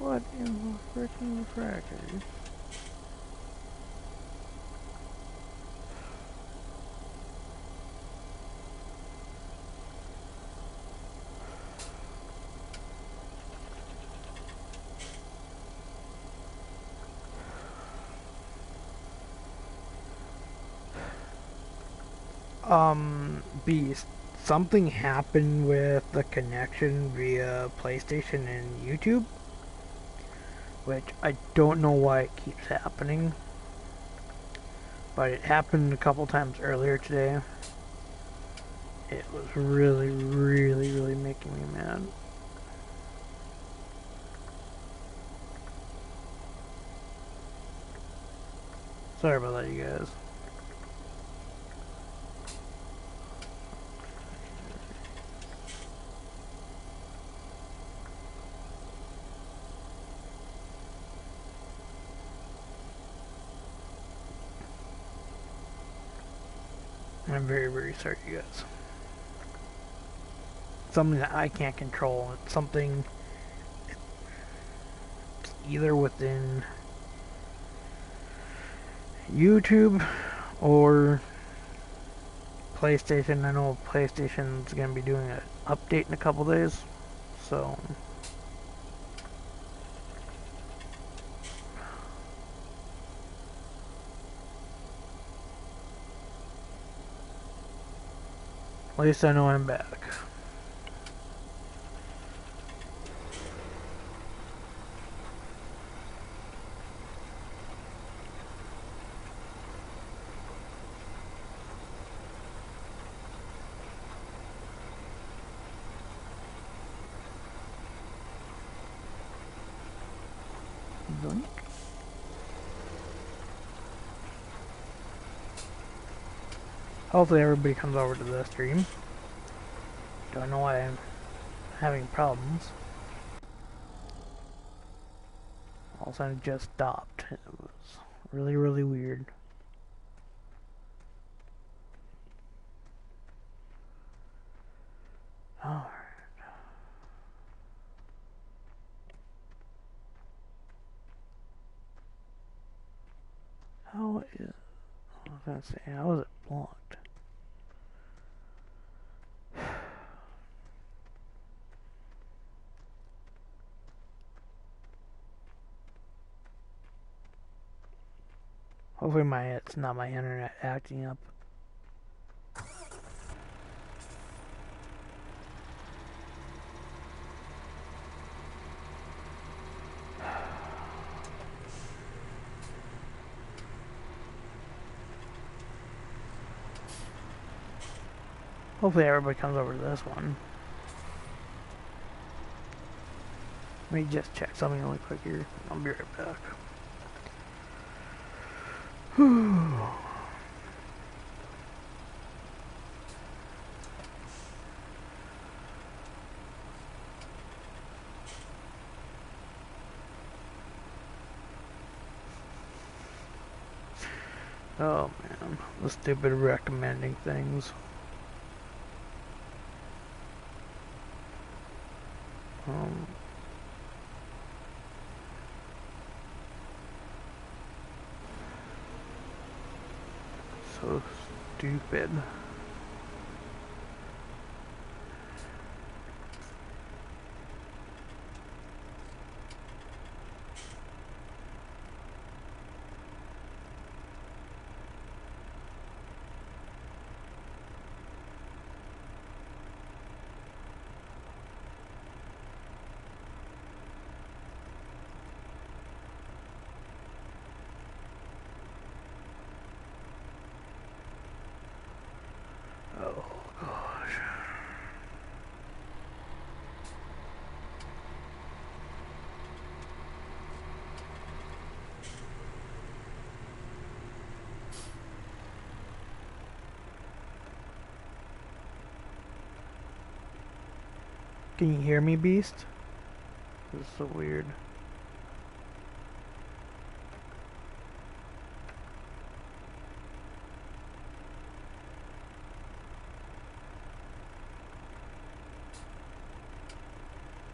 What in the frickin' refractory? Beast, something happened with the connection via PlayStation and YouTube, which I don't know why it keeps happening, but it happened a couple times earlier today. It was really making me mad. Sorry about that, you guys. I'm very sorry, you guys. Something that I can't control. It's something either within YouTube or PlayStation. I know PlayStation's gonna be doing an update in a couple days, so at least I know I'm back. Hopefully everybody comes over to the stream. Don't know why I'm having problems. All of a sudden it just stopped. It was really weird. Alright. How is... I was gonna say, how is it blocked? Hopefully it's not my internet acting up. Hopefully everybody comes over to this one. Let me just check something really quick here. I'll be right back. Whew. Oh man, the stupid recommending things. So stupid. Oh gosh. Can you hear me, Beast? This is so weird.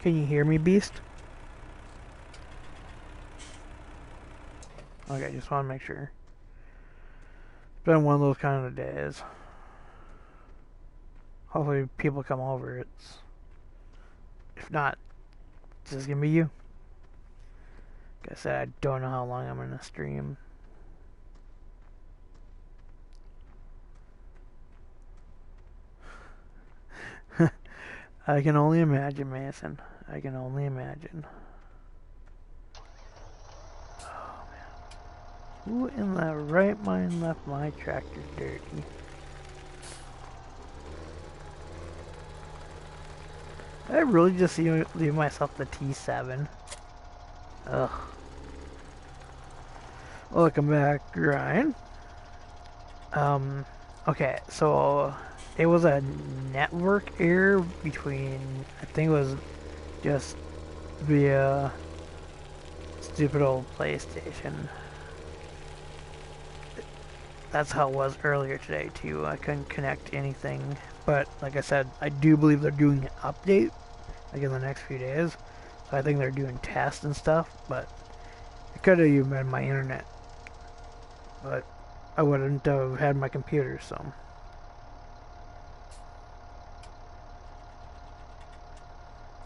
Can you hear me, Beast? Okay, just want to make sure. It's been one of those kind of days. Hopefully people come over. If not, it's just gonna be you. Like I said, I don't know how long I'm gonna stream. I can only imagine, Mason. I can only imagine. Oh man. Who in the right mind left my tractor dirty? Did I really just leave myself the T7? Ugh. Welcome back, Ryan. Okay, so it was a network error between, I think it was just via stupid old PlayStation. That's how it was earlier today too. I couldn't connect anything, but like I said, I do believe they're doing an update like in the next few days. So I think they're doing tests and stuff, but it could have even been my internet. But I wouldn't have had my computer, so.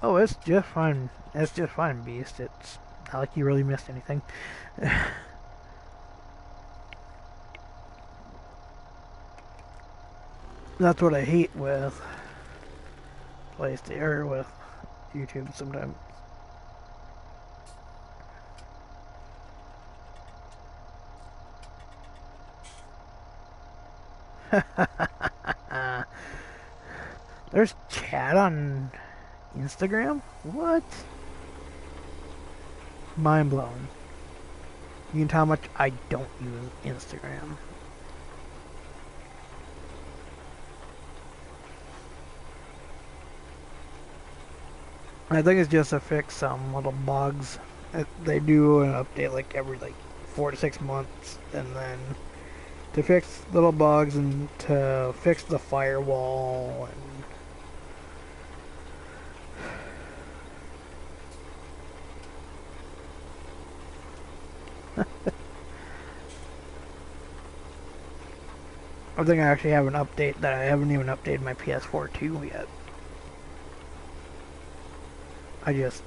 Oh, it's just fine. It's just fine, Beast. It's not like you really missed anything. That's what I hate with PlayStation, or with YouTube sometimes. There's chat on Instagram? What? Mind blowing. You can tell how much I don't use Instagram. I think it's just to fix some little bugs. They do an update like every 4 to 6 months, and then to fix little bugs and to fix the firewall and I think I actually have an update that I haven't even updated my PS4 2 yet. I just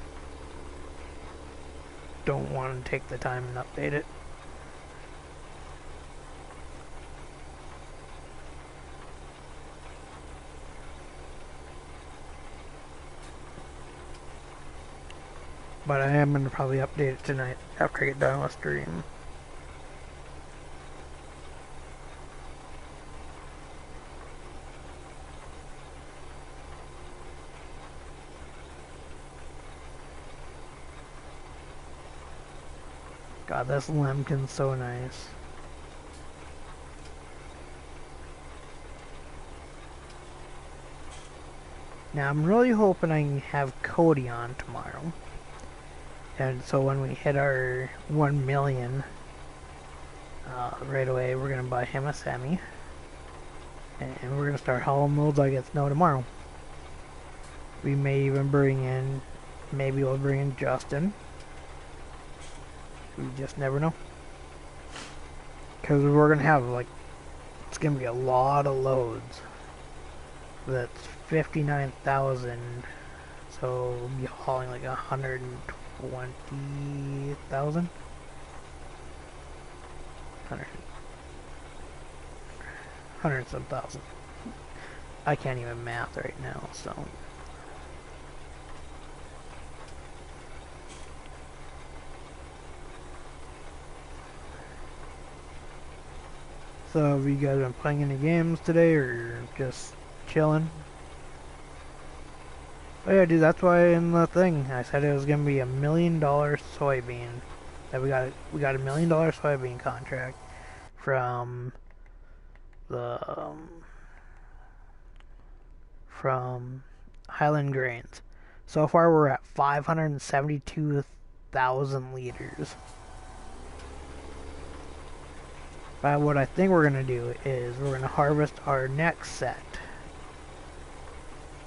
don't want to take the time and update it. But I am going to probably update it tonight after I get done with stream. God, this lemkin's so nice. Now I'm really hoping I can have Cody on tomorrow. And so when we hit our 1 million, right away we're going to buy him a semi. And we're going to start hauling loads like it's no tomorrow. We may even bring in, maybe we'll bring in Justin. We just never know. Because we're going to have it's going to be a lot of loads. That's 59,000. So we'll be hauling 120,000. 100 some thousand. I can't even math right now, so. So have you guys been playing any games today or just chilling? Oh yeah, dude, that's why in the thing I said it was gonna be $1 million soybean. That we got a $1 million soybean contract from the from Highland Grains. So far we're at 572,000 liters. But what I think we're gonna do is we're gonna harvest our next set,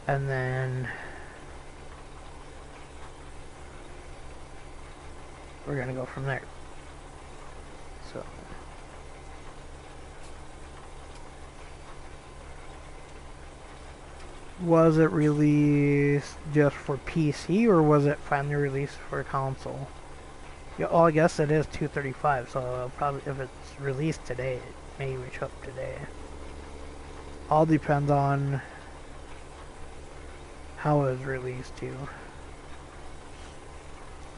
and then we're gonna go from there. So was it released just for PC or was it finally released for console? Yeah, well, I guess it is 235, so probably if it's released today, it may even show up today. All depends on how it was released too.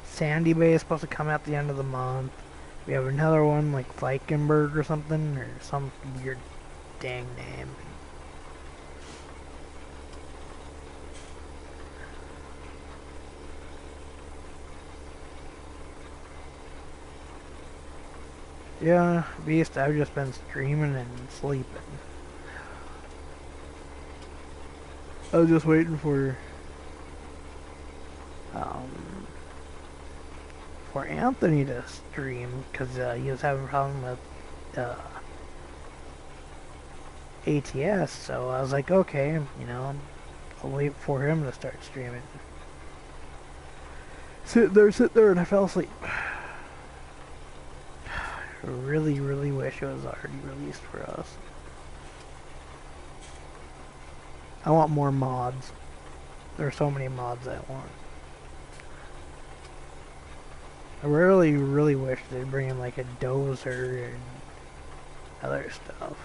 Sandy Bay is supposed to come at the end of the month. We have another one like Vikenberg or something, or some weird dang name. Yeah, Beast, I've just been streaming and sleeping. I was just waiting for Anthony to stream because he was having a problem with ATS. So I was like, okay, you know, I'll wait for him to start streaming. Sit there, and I fell asleep. I really, really wish it was already released for us. I want more mods. There are so many mods I want. I really, really wish they'd bring in like a dozer and other stuff.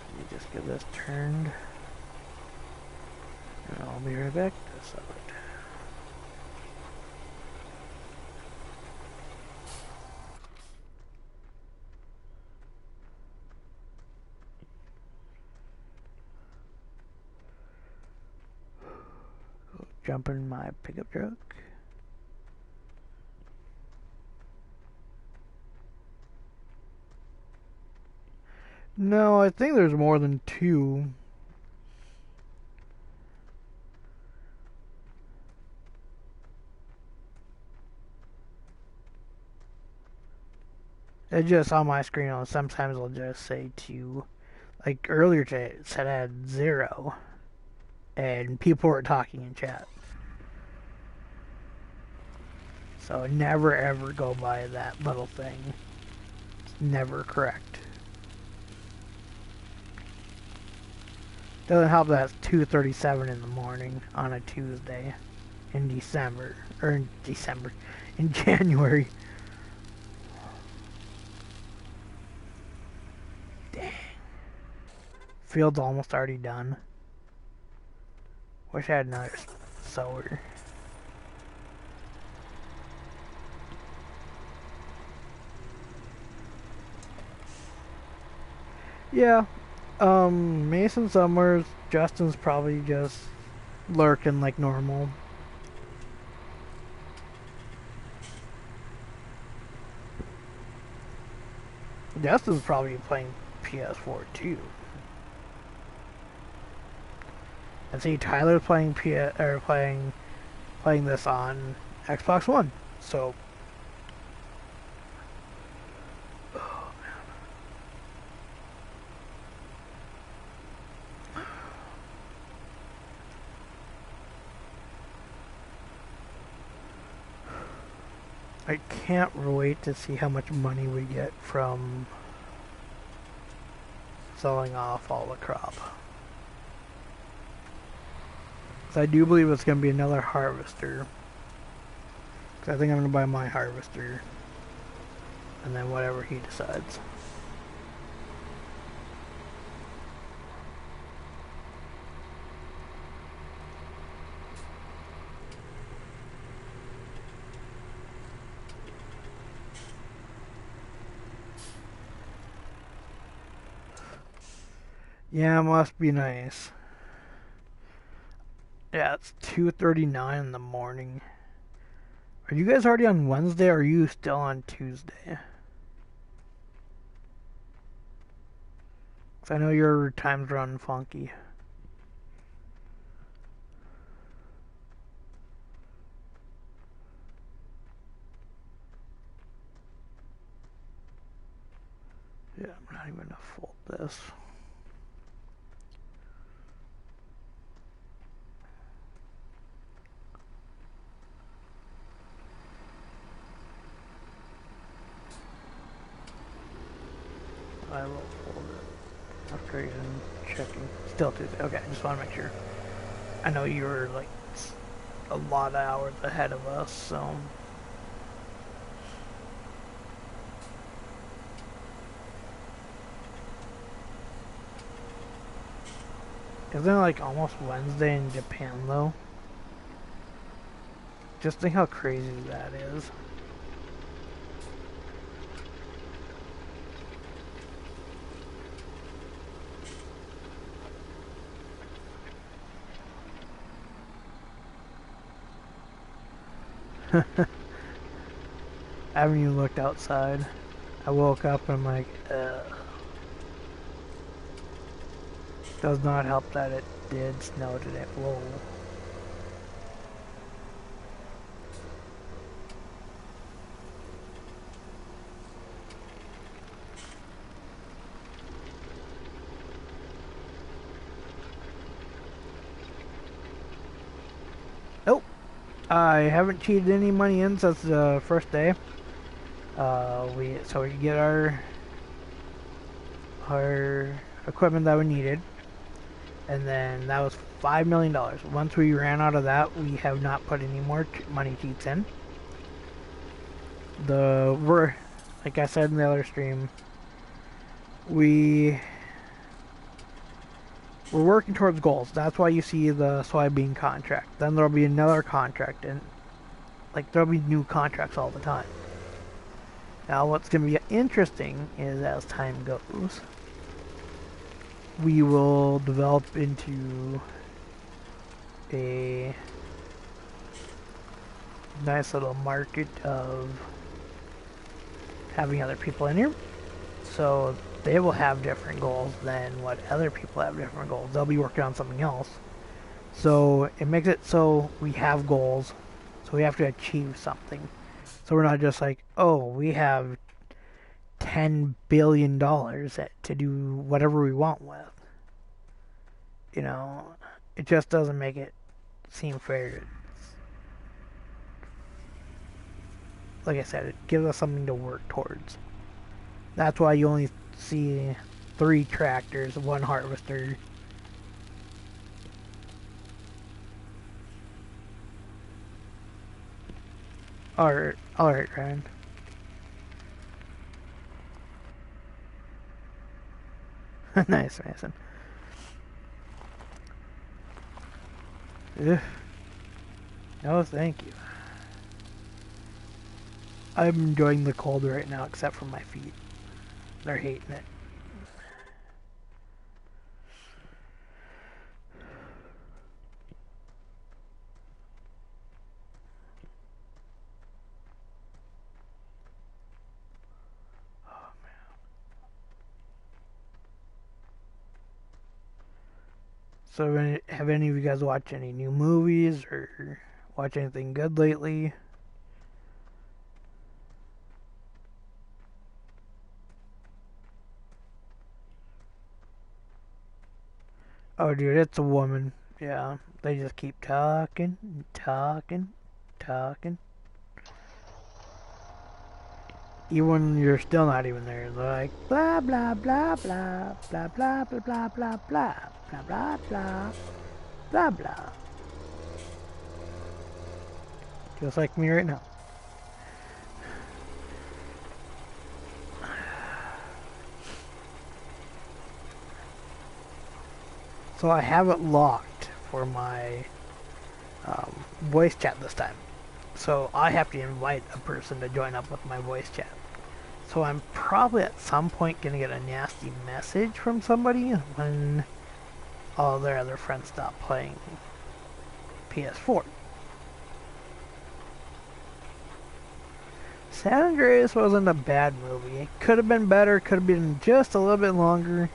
Let me just get this turned. And I'll be right back to sell it. Jump in my pickup truck. No, I think there's more than two. It just on my screen, sometimes I'll just say two. Like earlier today, it said I had 0. And people were talking in chat. So never ever go by that little thing. It's never correct. Doesn't help that it's 2:37 in the morning on a Tuesday in December. Or in January. Dang. Field's almost already done. Wish I had another sower. Yeah. Mason somewhere. Justin's probably just lurking like normal. Justin's probably playing PS4 too. And see, Tyler's playing playing this on Xbox One. So, oh man. I can't wait to see how much money we get from selling off all the crop. I do believe it's going to be another harvester. Because I think I'm going to buy my harvester. And then whatever he decides. Yeah, it must be nice. Yeah, it's 2:39 in the morning. Are you guys already on Wednesday or are you still on Tuesday? Cause I know your time's running funky. this. I will hold it after even checking. Still Tuesday. Okay, I just want to make sure. I know you were like a lot of hours ahead of us, so. Isn't it like almost Wednesday in Japan though? Just think how crazy that is. I haven't even looked outside. I woke up and I'm like, does not help that it did snow today. Whoa. Nope. I haven't cheated any money in since the first day. We could get our equipment that we needed, and then that was $5 million. Once we ran out of that, we have not put any more money cheats in. Like I said in the other stream, we're working towards goals. That's why you see the soybean contract. Then there'll be another contract, and like there'll be new contracts all the time. Now what's going to be interesting is as time goes, we will develop into a nice little market of having other people in here. So they will have different goals than what other people have different goals. They'll be working on something else. So it makes it so we have goals. So we have to achieve something. So we're not just like, oh, we have $10 billion to do whatever we want with. You know, it just doesn't make it seem fair. Like I said, it gives us something to work towards. That's why you only see 3 tractors, 1 harvester. Alright, Ryan. Nice, Mason. Ugh. No, thank you. I'm enjoying the cold right now, except for my feet. They're hating it. Oh, man. So, have any of you guys watched any new movies or watch anything good lately? Oh, dude, it's a woman. Yeah, they just keep talking, talking, talking. Even when you're still not even there, they're like blah blah blah blah blah blah blah blah blah blah blah blah blah blah blah. Just like me right now. So I have it locked for my voice chat this time. So I have to invite a person to join up with my voice chat. So I'm probably at some point going to get a nasty message from somebody when all their other friends stop playing PS4. San Andreas wasn't a bad movie. It could have been better, could have been just a little bit longer.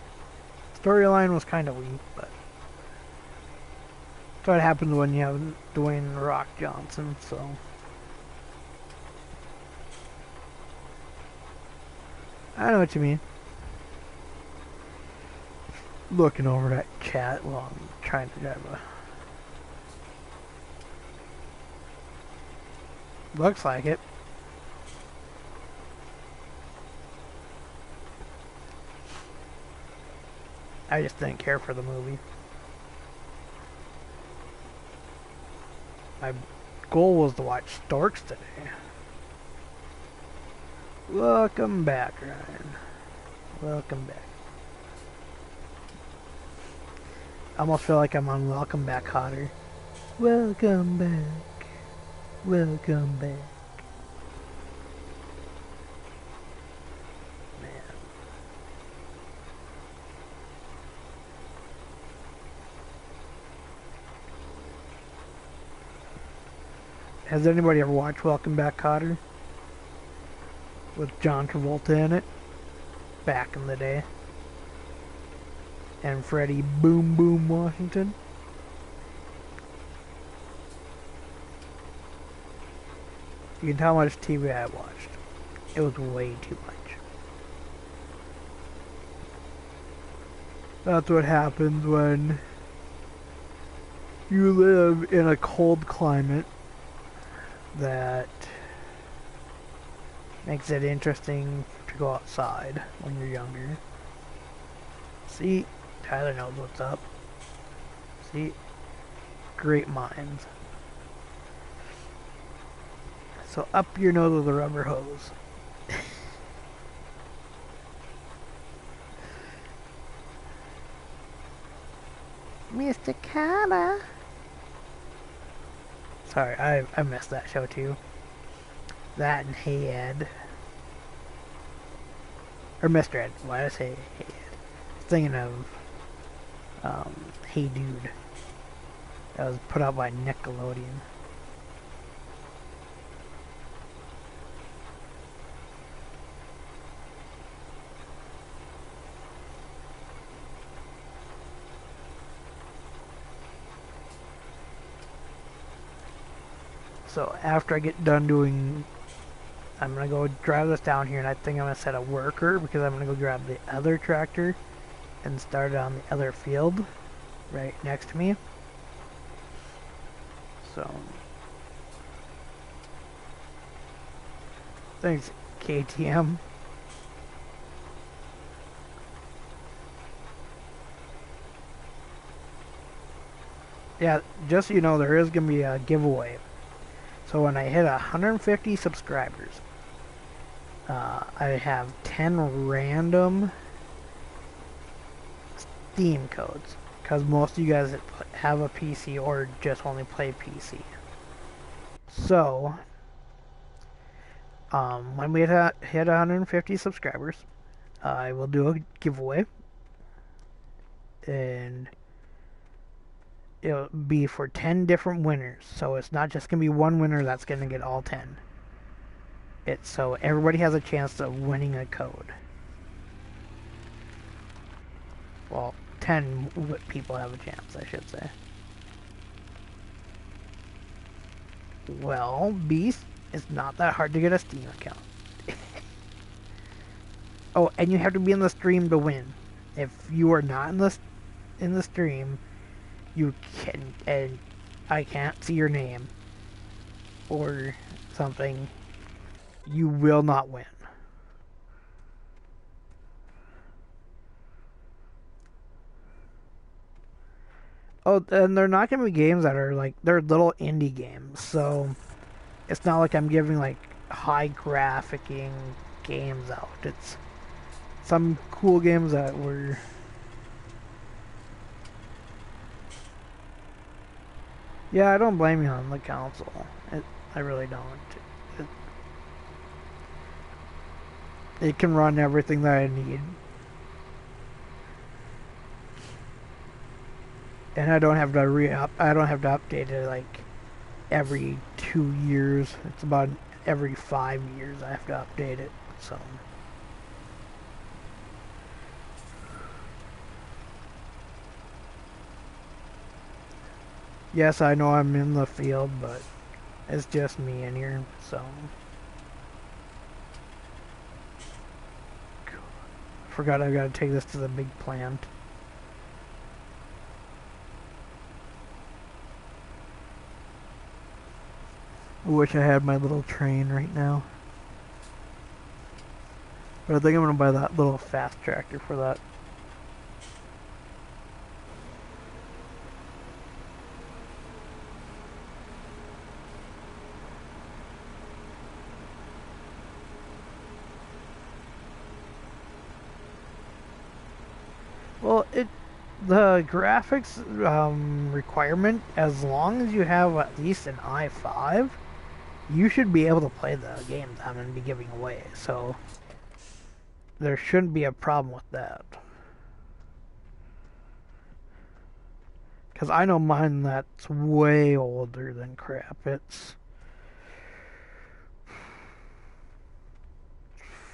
Storyline was kind of weak, but that's what happens when you have Dwayne "The Rock" Johnson, so. I know what you mean. looking over that chat while I'm trying to drive a... Looks like it. I just didn't care for the movie. My goal was to watch Storks today. Welcome back, Ryan. Welcome back. I almost feel like I'm on Welcome Back Hotter. Welcome back. Welcome back. Man. Has anybody ever watched Welcome Back Kotter? With John Travolta in it? Back in the day. And Freddie Boom Boom Washington? You can tell how much TV I watched. It was way too much. That's what happens when you live in a cold climate that makes it interesting to go outside when you're younger. See, Tyler knows what's up. See, great minds. So up your nose with a rubber hose. Mr. Carter. Sorry, I missed that show too. That and Hey Ed. Or Mr. Ed. Why did I say Hey Ed? Thinking of Hey Dude. That was put out by Nickelodeon. So after I get done doing, I'm going to go drive this down here, and I think I'm going to set a worker because I'm going to go grab the other tractor and start it on the other field right next to me. So, thanks KTM. Yeah, just so you know, there is going to be a giveaway. So when I hit 150 subscribers, I have 10 random Steam codes. Because most of you guys have a PC or just only play PC. So, when we hit 150 subscribers, I will do a giveaway. And it'll be for 10 different winners. So it's not just going to be one winner that's going to get all 10. It's so everybody has a chance of winning a code. Well, 10 people have a chance, I should say. Well, Beast, it's not that hard to get a Steam account. Oh, and you have to be in the stream to win. If you are not in the stream, you can, and I can't see your name or something, you will not win. Oh, and they're not going to be games that are like, they're little indie games, so it's not like I'm giving like high graphicing games out. It's some cool games that were... Yeah, I don't blame you on the console. I really don't. It can run everything that I need. And I don't have to update it like every 2 years. It's about every 5 years I have to update it. So yes, I know I'm in the field, but it's just me in here, so forgot I gotta take this to the big plant. I wish I had my little train right now. But I think I'm gonna buy that little fast tractor for that. Well, the graphics requirement, as long as you have at least an i5, you should be able to play the games I'm going to be giving away. So there shouldn't be a problem with that. Because I know mine that's way older than crap. It's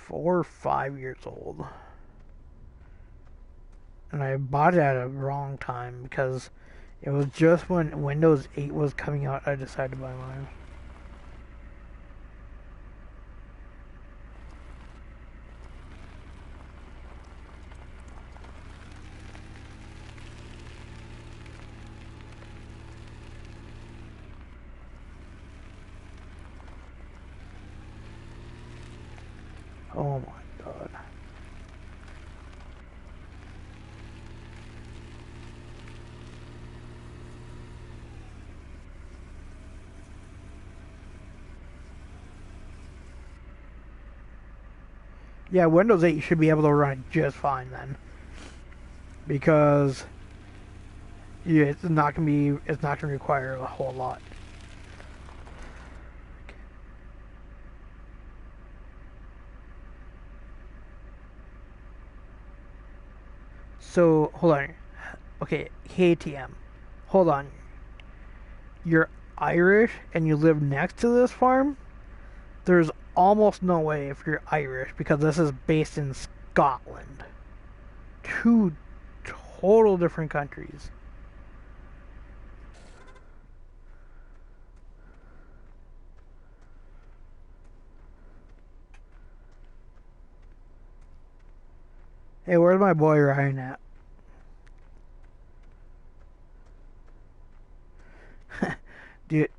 4 or 5 years old. And I bought it at a wrong time because it was just when Windows 8 was coming out I decided to buy mine. Oh my god. Yeah, Windows 8 should be able to run it just fine then. Because yeah, it's not gonna require a whole lot. So hold on. Okay, KTM. Hold on. You're Irish and you live next to this farm? There's almost no way if you're Irish because this is based in Scotland. Two total different countries. Hey, where's my boy Ryan at? Dude,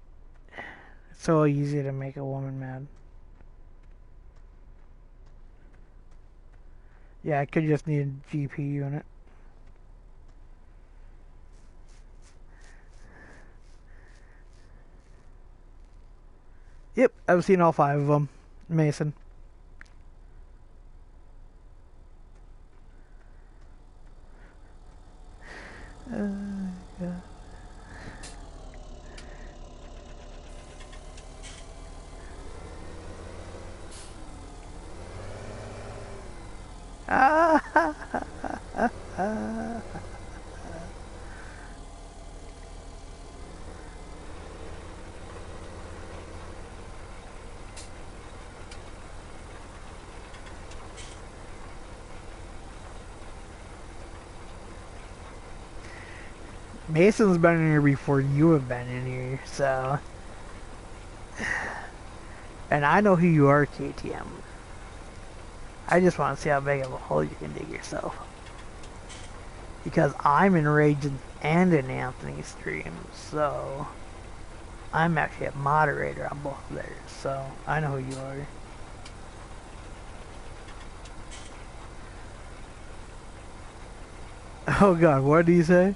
it's so easy to make a woman mad. Yeah, I could just need a GP unit. Yep, I've seen all 5 of them. Mason. Yeah. Mason's been in here before you have been in here, so... And I know who you are, KTM. I just want to see how big of a hole you can dig yourself. Because I'm in Rage and in Anthony's stream, so... I'm actually a moderator on both of theirs, so I know who you are. Oh god, what did he say?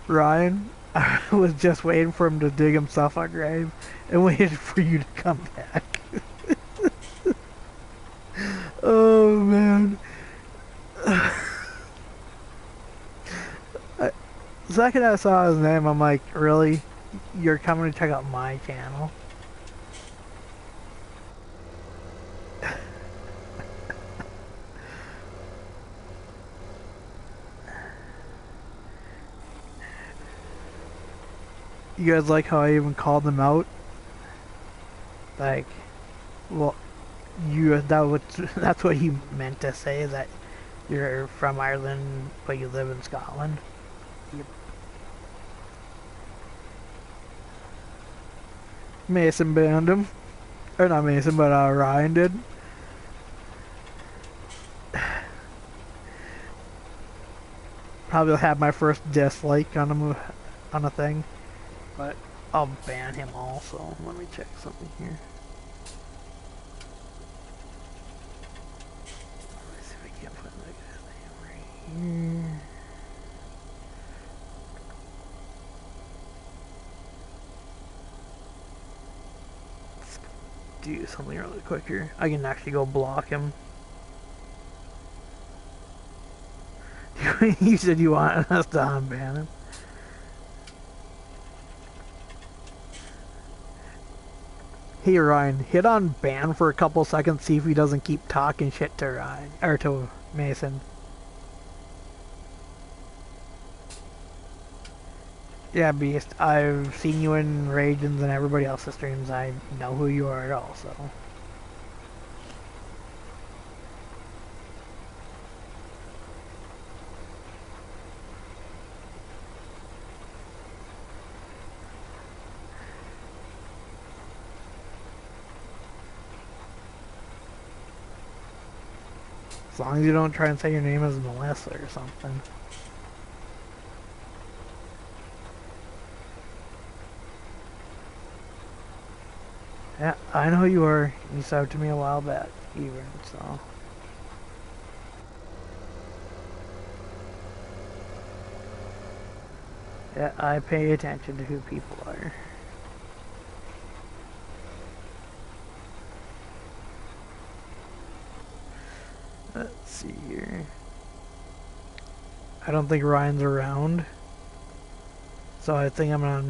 Ryan, I was just waiting for him to dig himself a grave and waited for you to come back. Oh man. The second I saw his name, I'm like, really? You're coming to check out my channel? You guys like how I even called them out? Like, well, that's what he meant to say, that you're from Ireland but you live in Scotland. Yep. Mason banned him. Or not Mason, but Ryan did. Probably have my first dislike on a thing. But I'll ban him also. Let me check something here. Let's see if I can't find that guy's name right here. Let's do something really quick here. I can actually go block him. You said you wanted us to unban him. Hey Ryan, hit on ban for a couple seconds, see if he doesn't keep talking shit to Ryan, or to Mason. Yeah, Beast, I've seen you in Ragens and everybody else's streams. I know who you are also. As long as you don't try and say your name as Melissa or something. Yeah, I know who you are. You said it to me a while back, even, so. Yeah, I pay attention to who people are. Let's see here. I don't think Ryan's around. So I think I'm gonna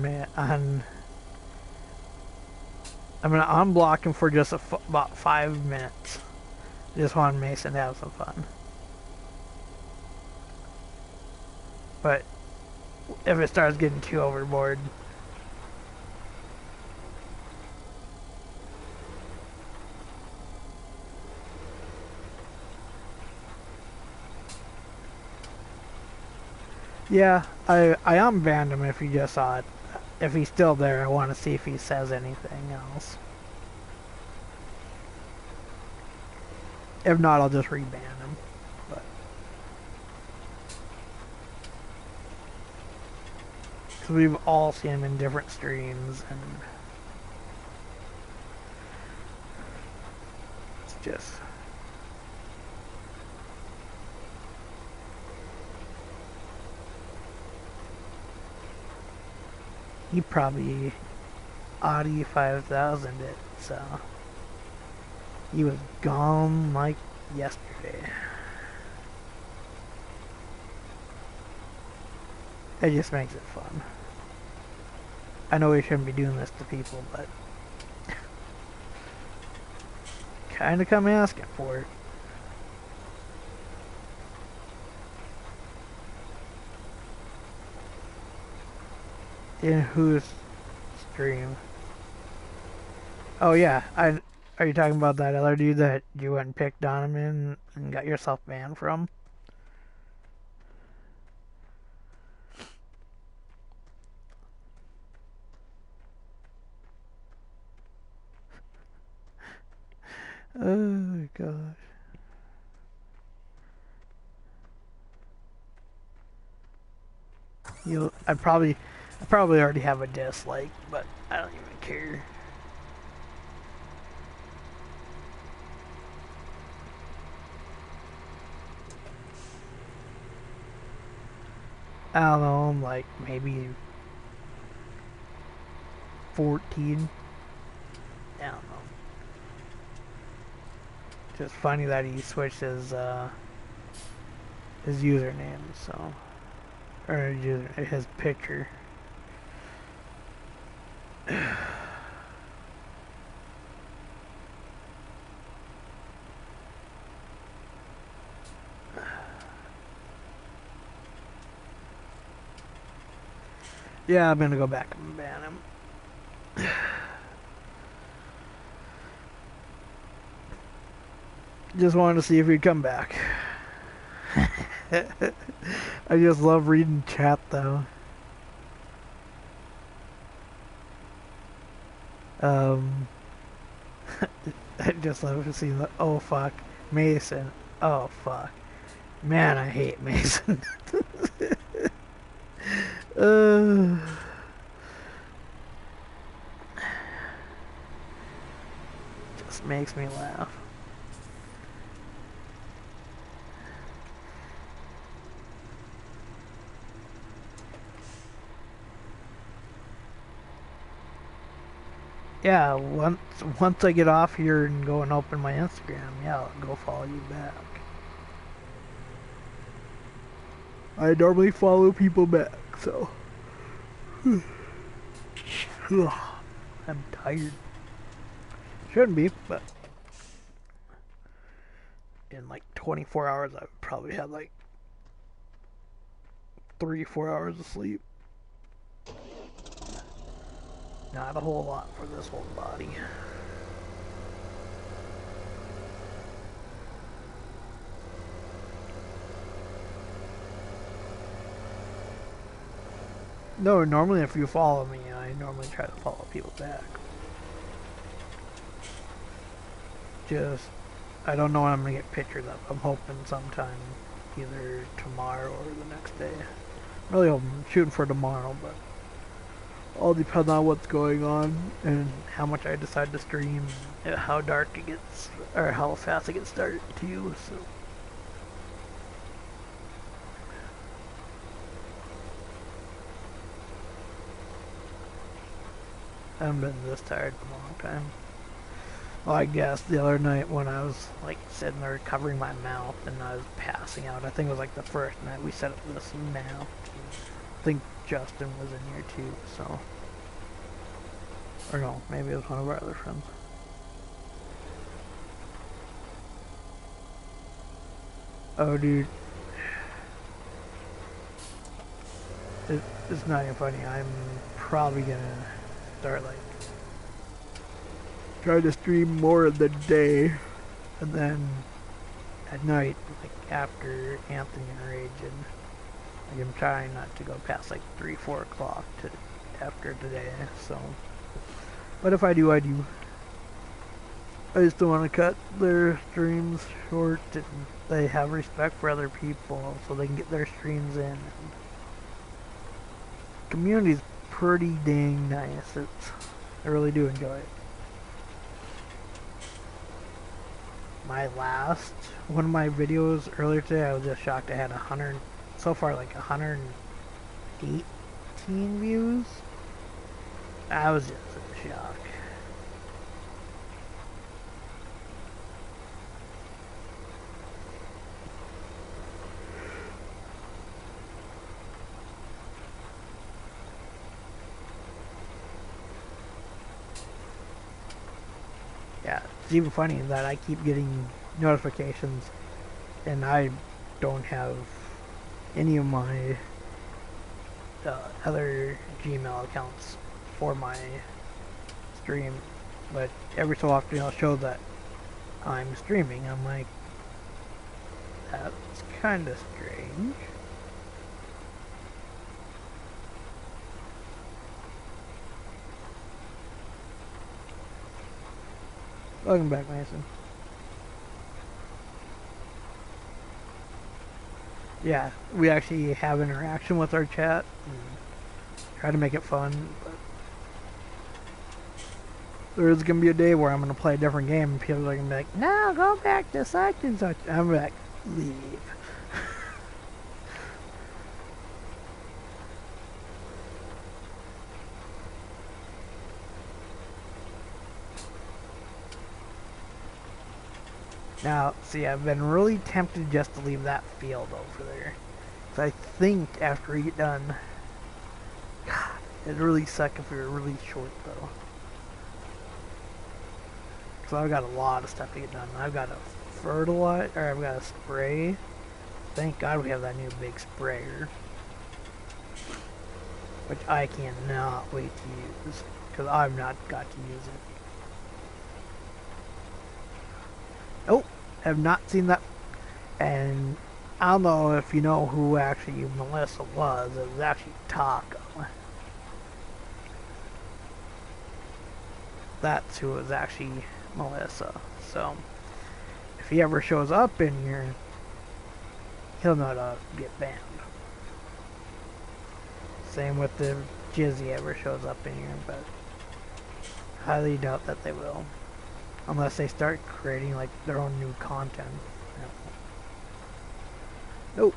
unblock him for just about 5 minutes. Just want Mason to have some fun. But if it starts getting too overboard, yeah, I unbanned him if you just saw it. If he's still there, I want to see if he says anything else. If not, I'll just reban him. But because we've all seen him in different streams, and it's just. He probably Audi 5000 it, so he was gone like yesterday. It just makes it fun. I know we shouldn't be doing this to people, but kinda come asking for it. In whose stream? Oh yeah, are you talking about that other dude that you went and picked on him in and got yourself banned from? Oh gosh. I probably already have a dislike, but I don't even care. I don't know, I'm like maybe 14. I don't know. Just funny that he switched his username, so, or his picture. Yeah, I'm gonna go back and ban him. Just wanted to see if he'd come back. I just love reading chat though. Um, I just love to see the, oh fuck, Mason. Oh fuck. Man, I hate Mason. uh, just makes me laugh. Yeah, once I get off here and go and open my Instagram, yeah, I'll go follow you back. I normally follow people back, so. I'm tired. Shouldn't be, but in like 24 hours, I would probably have like 3-4 hours of sleep. Not a whole lot for this whole body. No, normally if you follow me, I normally try to follow people back. Just, I don't know when I'm gonna get pictures up. I'm hoping sometime either tomorrow or the next day. Really I'm shooting for tomorrow, but all depends on what's going on and how much I decide to stream, and how dark it gets, or how fast it gets started too, so. I haven't been this tired in a long time. Well, I guess the other night when I was like sitting there covering my mouth and I was passing out, I think it was like the first night we set up this map. I think Justin was in here too, so. Or no, maybe it was one of our other friends. Oh, dude. It's not even funny. I'm probably gonna start like try to stream more of the day, and then at night, like after Anthony and Rage, and I'm trying not to go past like 3-4 o'clock to after today. So, but if I do, I do. I just don't want to cut their streams short, and they have respect for other people, so they can get their streams in. Community's pretty dang nice. I really do enjoy it. One of my videos earlier today, I was just shocked I had 100, so far like 118 views. I was just in shock. Yeah, it's even funny that I keep getting notifications and I don't have any of my other Gmail accounts for my stream, but every so often it'll show that I'm streaming. I'm like, that's kind of strange. Welcome back, Mason. Yeah, we actually have interaction with our chat and try to make it fun, but there is going to be a day where I'm going to play a different game and people are going to be like, no, go back to such and such. I'm like, leave. Now, see, I've been really tempted just to leave that field over there. So I think after we get done, God, it'd really suck if we were really short though. So I've got a lot of stuff to get done. I've got a fertilizer, or I've got a spray. Thank God we have that new big sprayer. Which I cannot wait to use, because I've not got to use it. Oh, have not seen that. And I don't know if you know who actually Melissa was. It was actually Taco. that's who was actually Melissa. So if he ever shows up in here, he'll know to get banned. Same with the Jizzy ever shows up in here, but highly doubt that they will. Unless they start creating like their own new content. Nope.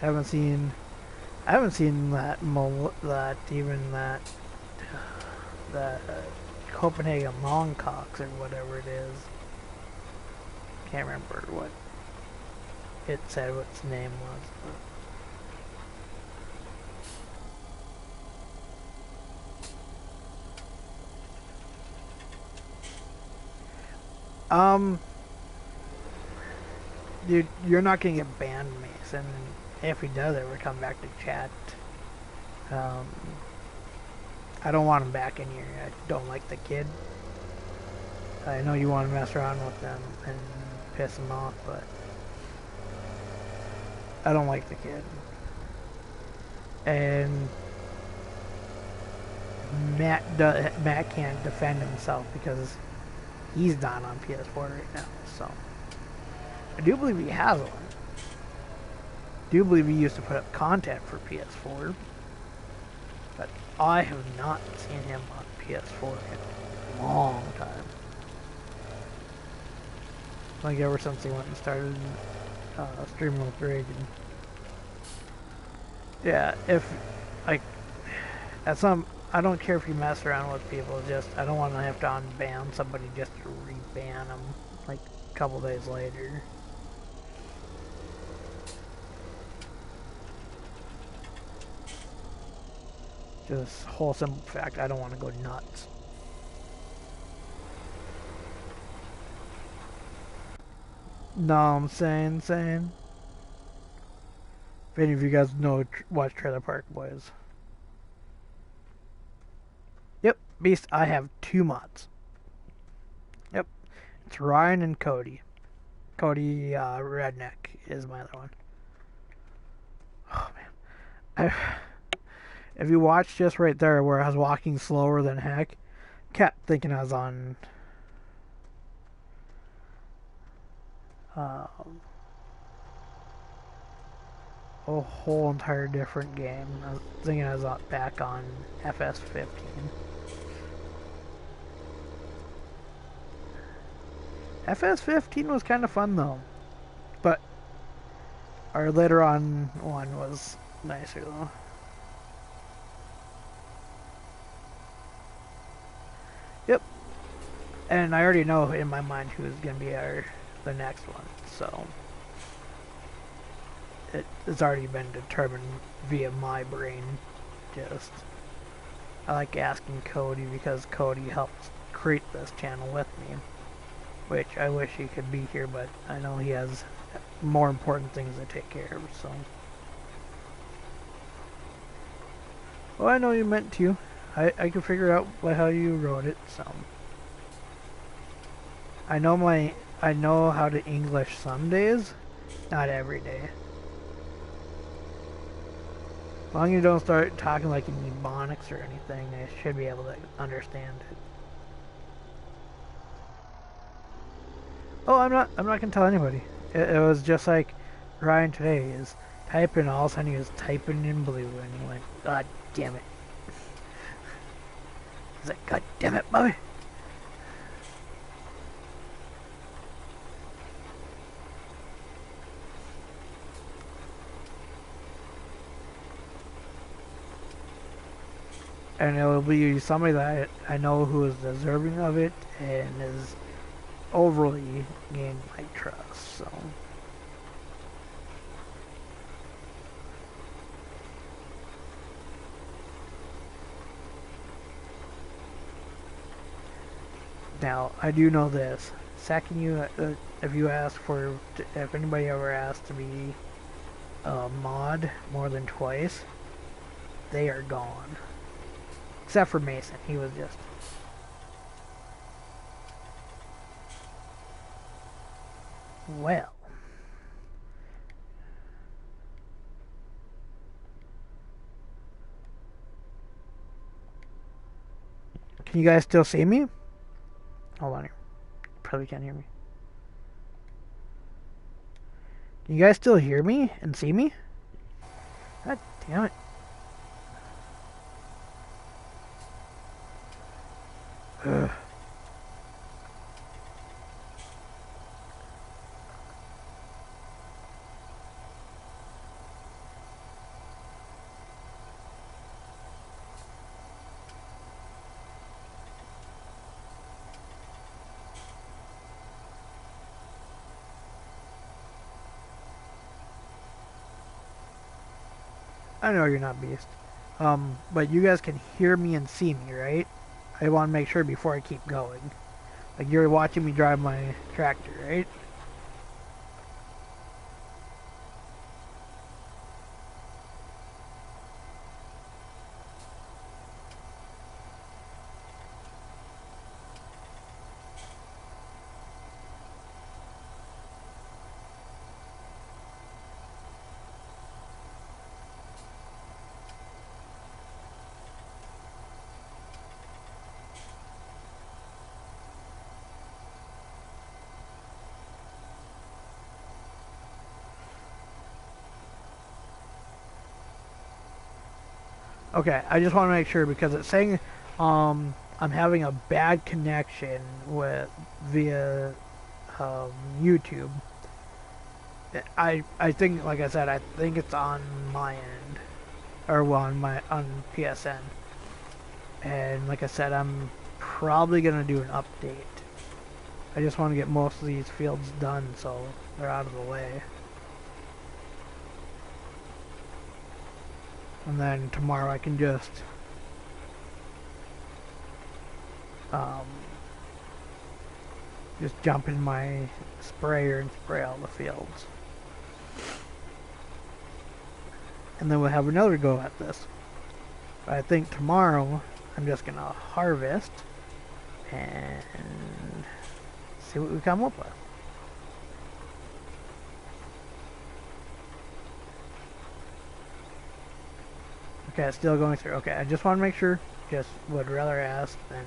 I haven't seen that that Copenhagen Longcocks or whatever it is. Can't remember what it said, what its name was. Dude, you're not gonna get banned, Mason. If he does ever come back to chat, I don't want him back in here. I don't like the kid. I know you want to mess around with them and piss him off, but I don't like the kid. And Matt can't defend himself because he's not on PS4 right now, so I do believe he has one. I do believe he used to put up content for PS4, but I have not seen him on PS4 in a long time. Like ever since he went and started streaming with Reagan. Yeah, if like I don't care if you mess around with people, just I don't want to have to unban somebody just to reban them like a couple days later. Just whole simple fact, I don't want to go nuts. No, I'm saying. If any of you guys know, watch Trailer Park Boys. Yep, Beast, I have 2 mods. Yep, it's Ryan and Cody. Cody Redneck is my other one. Oh man, if you watch just right there where I was walking slower than heck, kept thinking I was on a whole entire different game. I was thinking I was back on FS15. FS15 was kind of fun though, but our later on one was nicer though. Yep, and I already know in my mind who's gonna be the next one, so it's already been determined via my brain. Just I like asking Cody because Cody helped create this channel with me, which I wish he could be here, but I know he has more important things to take care of, so. Well, I know you meant to. I can figure out how you wrote it, so. I know how to English some days, not every day. As long as you don't start talking like in Ebonics or anything, I should be able to understand it. Oh, I'm not gonna tell anybody. It was just like Ryan today is typing, all of a sudden he was typing in blue and he went, God damn it. He's like, God damn it, Bobby. And it'll be somebody that I know who is deserving of it and is overly gained my trust, so. Now, I do know this. Second, if anybody ever asked to be a mod more than twice, they are gone. Except for Mason, he was just. Well. Can you guys still see me? Hold on here. Probably can't hear me. Can you guys still hear me and see me? God damn it. Ugh. I know you're not Beast. But you guys can hear me and see me, right? I want to make sure before I keep going. Like, you're watching me drive my tractor, right? Okay, I just want to make sure because it's saying I'm having a bad connection with via YouTube. I think, like I said, I think it's on my end, or well, on PSN. And like I said, I'm probably gonna do an update. I just want to get most of these fields done so they're out of the way. And then tomorrow I can just jump in my sprayer and spray all the fields. And then we'll have another go at this. But I think tomorrow I'm just gonna harvest and see what we come up with. Okay, it's still going through. Okay, I just want to make sure. Just would rather ask than...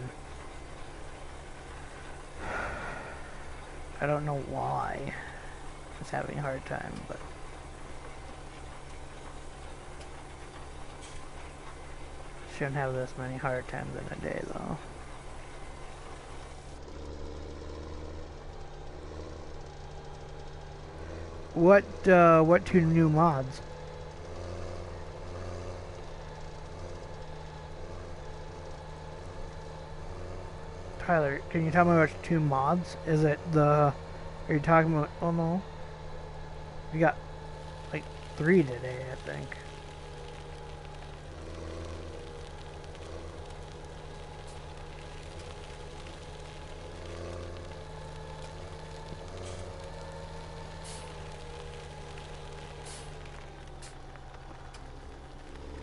I don't know why it's having a hard time, but... Shouldn't have this many hard times in a day, though. What two new mods? Tyler, can you tell me which two mods? Is it the... Are you talking about... Oh no. We got like 3 today, I think.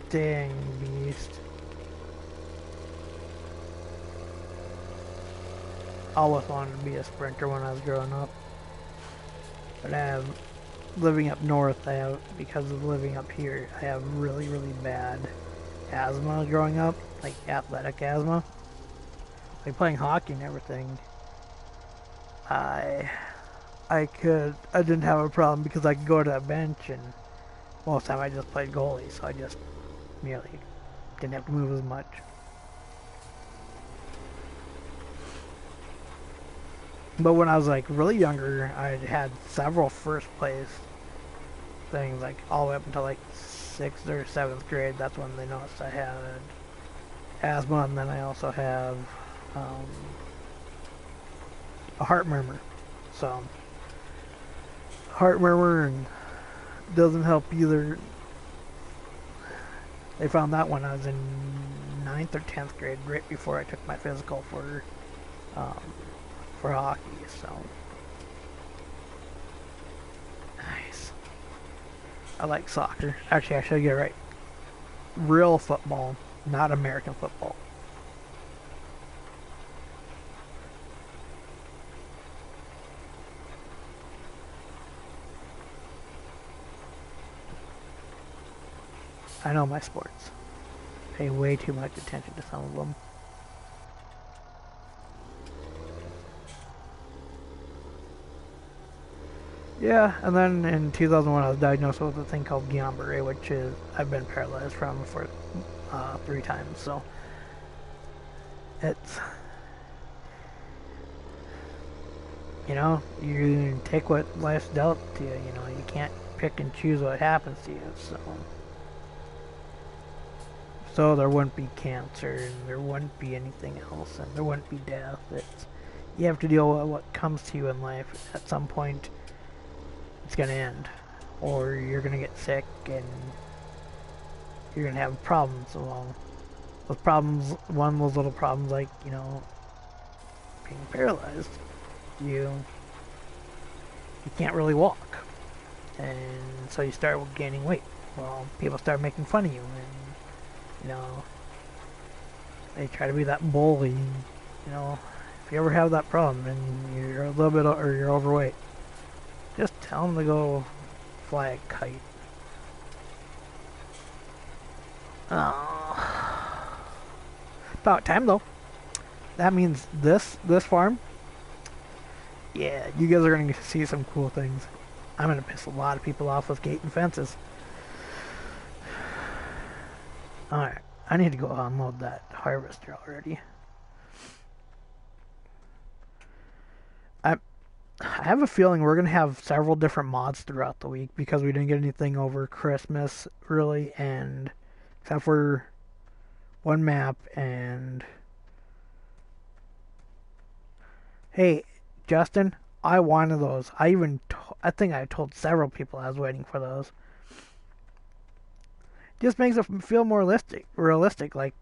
Dang beast. I always wanted to be a sprinter when I was growing up. But living up north, because of living up here, I have really, really bad asthma growing up. Like athletic asthma. Like playing hockey and everything. I didn't have a problem because I could go to a bench and most of the time I just played goalie, so I just merely didn't have to move as much. But when I was like really younger, I had several first place things, like all the way up until like 6th or 7th grade. That's when they noticed I had asthma, and then I also have a heart murmur. So heart murmur and doesn't help either. They found that when I was in 9th or 10th grade, right before I took my physical for hockey. So nice. I like soccer. Actually, I should get it right. Real football, not American football. I know my sports. Pay way too much attention to some of them. Yeah, and then in 2001 I was diagnosed with a thing called Guillain-Barré, which is I've been paralyzed from for 3 times. So it's, you know, you take what life's dealt to you. You know, you can't pick and choose what happens to you. So there wouldn't be cancer, and there wouldn't be anything else, and there wouldn't be death. You have to deal with what comes to you in life. At some point, it's gonna end, or you're gonna get sick, and you're gonna have problems along. Those problems, one of those little problems, like, you know, being paralyzed. You can't really walk, and so you start gaining weight. Well, people start making fun of you, and you know, they try to be that bully. You know, if you ever have that problem and you're a little bit or you're overweight, just tell them to go fly a kite. About time though. That means this farm. Yeah, you guys are gonna see some cool things. I'm gonna piss a lot of people off with gate and fences. Alright, I need to go unload that harvester already. I have a feeling we're gonna have several different mods throughout the week because we didn't get anything over Christmas really, and except for one map. And hey, Justin, I wanted those. I think I told several people I was waiting for those. Just makes it feel more realistic. Like,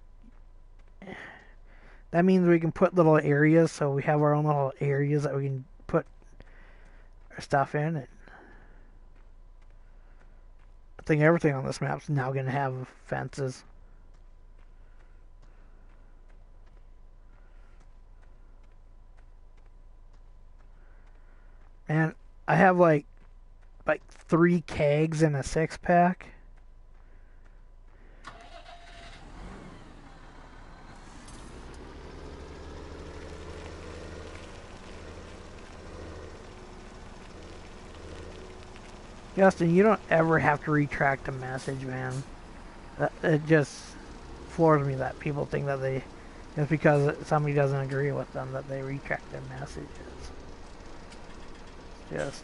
that means we can put little areas, so we have our own little areas that we can put our stuff in. And I think everything on this map is now going to have fences. And I have like 3 kegs and a 6-pack. Justin, you don't ever have to retract a message, man. It just floors me that people think that just because somebody doesn't agree with them, that they retract their messages. Just,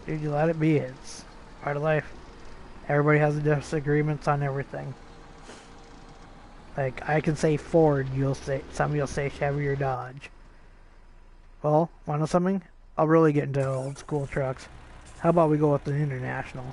dude, you let it be. It's part of life. Everybody has disagreements on everything. Like, I can say Ford, somebody will say Chevy or Dodge. Well, want something? I'll really get into old school trucks. How about we go with the International?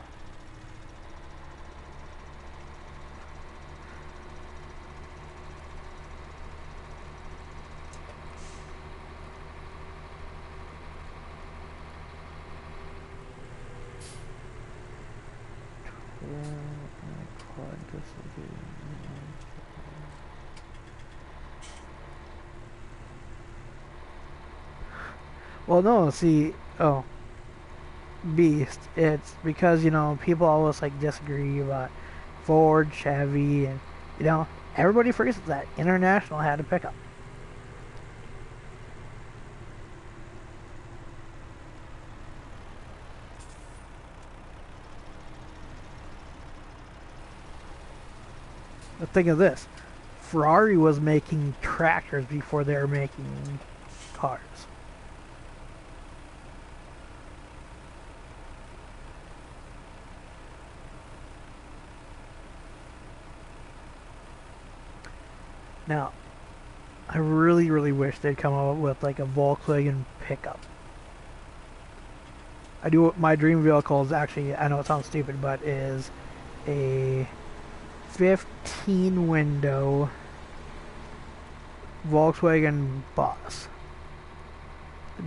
Well, no, see, Beast. It's because, you know, people always like disagree about Ford, Chevy, and, you know, everybody forgets that International had a pickup. But think of this. Ferrari was making tractors before they were making cars. Now, I really, really wish they'd come up with like a Volkswagen pickup. My dream vehicle is actually, I know it sounds stupid, but is a 15 window Volkswagen bus.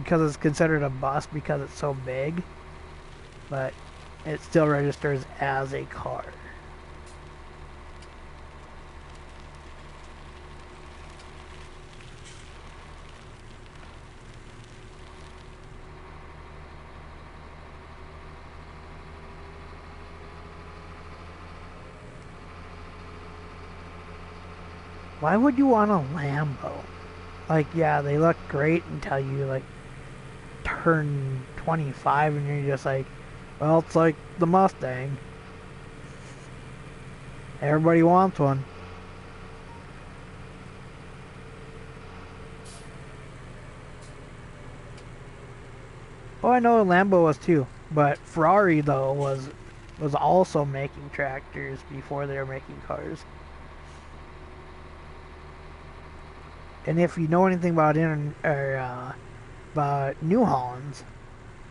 Because it's considered a bus because it's so big, but it still registers as a car. Why would you want a Lambo? Like, yeah, they look great until you, like, turn 25 and you're just like, well, it's like the Mustang. Everybody wants one. Oh, I know Lambo was too, but Ferrari though was also making tractors before they were making cars. And if you know anything about about New Hollands,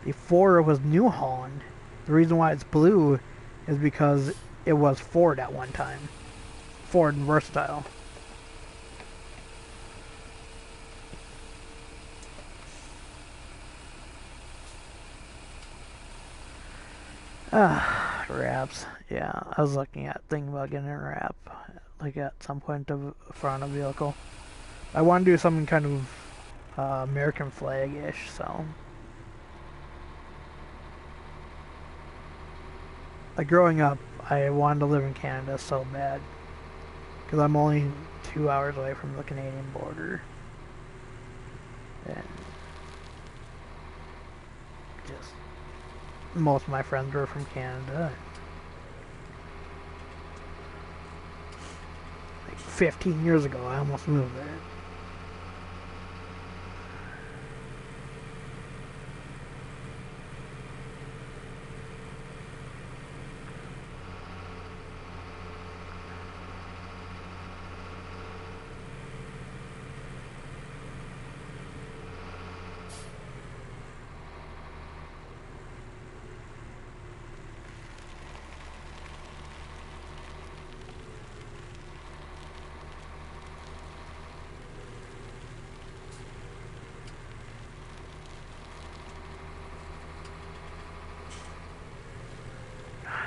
before it was New Holland, the reason why it's blue is because it was Ford at one time. Ford and Versatile. Wraps. Yeah, I was thinking about getting a wrap, like at some point of front of a vehicle. I want to do something kind of American flag-ish, so. Like growing up, I wanted to live in Canada so bad. Because I'm only 2 hours away from the Canadian border. And just, most of my friends were from Canada. Like 15 years ago, I almost moved there.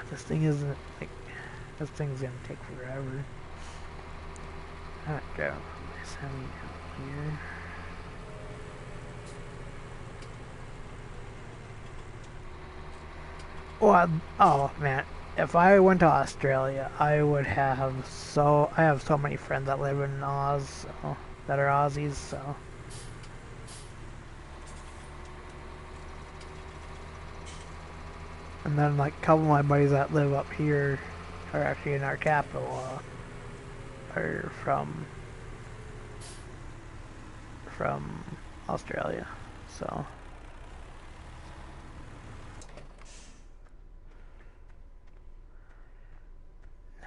This thing isn't, like, this thing's gonna take forever. Alright, go. Nice having out here. Oh man, if I went to Australia, I have so many friends that live in Oz, so, that are Aussies, so. And then like a couple of my buddies that live up here are actually in our capital, are from Australia, so.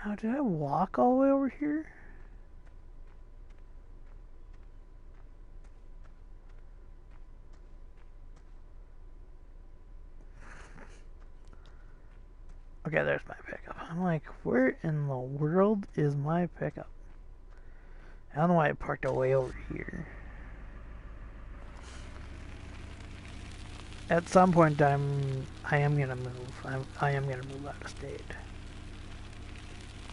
Now, did I walk all the way over here? Okay, there's my pickup. I'm like, where in the world is my pickup? I don't know why I parked it way over here. At some point in time, I am gonna move. I am gonna move out of state.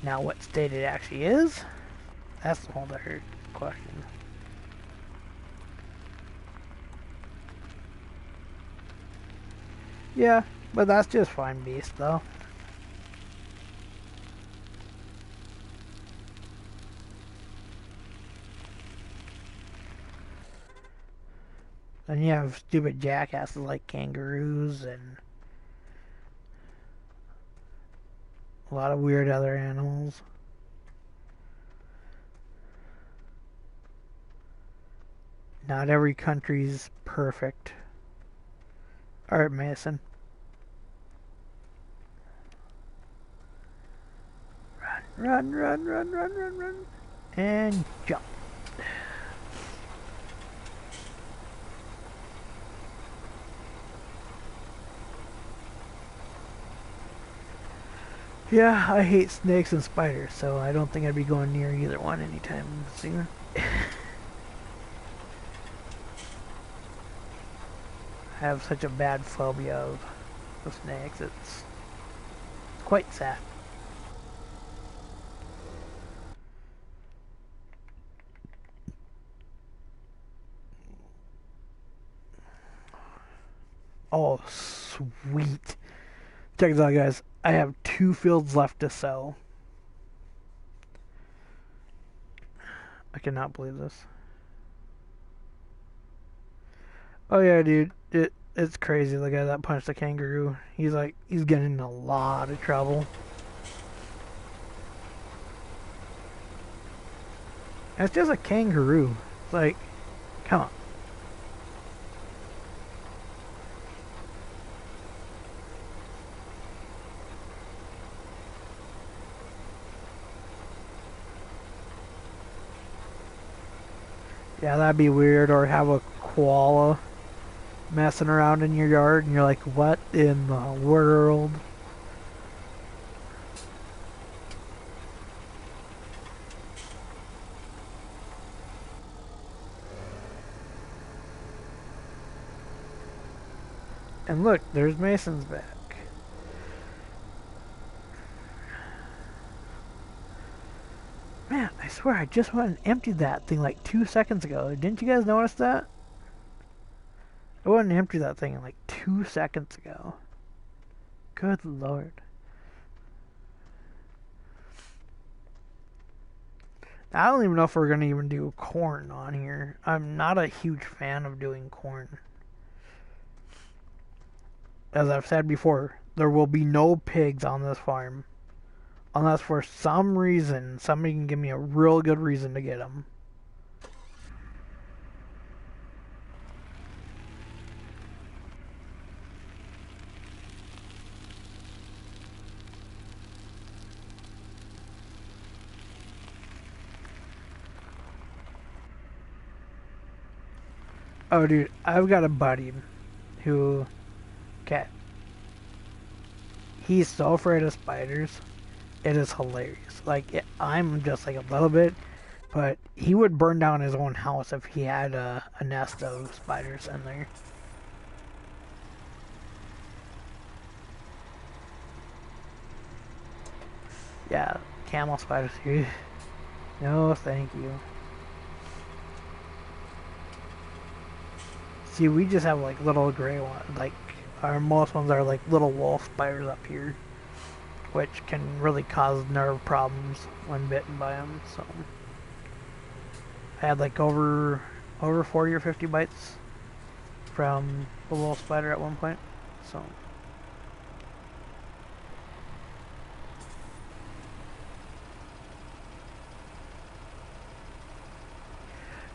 Now, what state it actually is, that's the whole other question. Yeah, but that's just fine beast, though. Then you have stupid jackasses like kangaroos and a lot of weird other animals. Not every country's perfect. Alright, Mason. Run, run, run, run, run, run. And jump. Yeah, I hate snakes and spiders, so I don't think I'd be going near either one anytime soon. I have such a bad phobia of snakes, it's quite sad. Oh, sweet. Check this out, guys. I have 2 fields left to sow. I cannot believe this. Oh yeah, dude. It's crazy, the guy that punched the kangaroo. He's getting in a lot of trouble. And it's just a kangaroo. It's like, come on. Yeah, that'd be weird. Or have a koala messing around in your yard and you're like, what in the world? And look, there's Mason's back. Man, I swear I just went and emptied that thing like 2 seconds ago. Didn't you guys notice that? I went and emptied that thing like 2 seconds ago. Good lord. I don't even know if we're going to even do corn on here. I'm not a huge fan of doing corn. As I've said before, there will be no pigs on this farm. Unless for some reason, somebody can give me a real good reason to get them. Oh, dude, I've got a buddy who, okay, he's so afraid of spiders. It is hilarious. Like, I'm just like a little bit, but he would burn down his own house if he had a nest of spiders in there. Yeah, camel spiders, dude. No, thank you. See, we just have like little gray ones. Like, our most ones are like little wolf spiders up here, which can really cause nerve problems when bitten by them. So, I had like over 40 or 50 bites from the wolf spider at one point. So.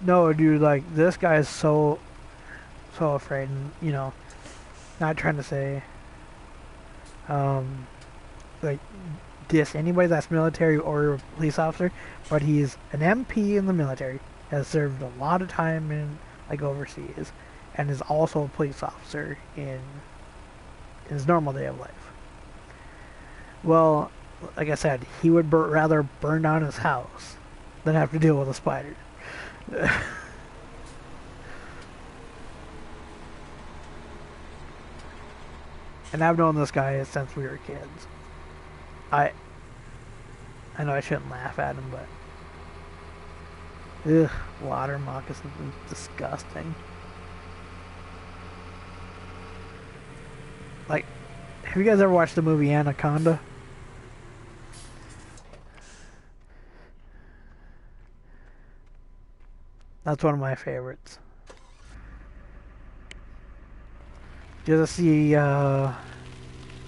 No, dude, like, this guy is so afraid, and, you know, not trying to say, like, diss anybody that's military or a police officer, but he's an MP in the military, has served a lot of time in, like, overseas, and is also a police officer in his normal day of life. Well, like I said, he would rather burn down his house than have to deal with a spider. And I've known this guy since we were kids. I know I shouldn't laugh at him, but ugh, water moccasins is disgusting. Like, have you guys ever watched the movie Anaconda? That's one of my favorites. Did you ever see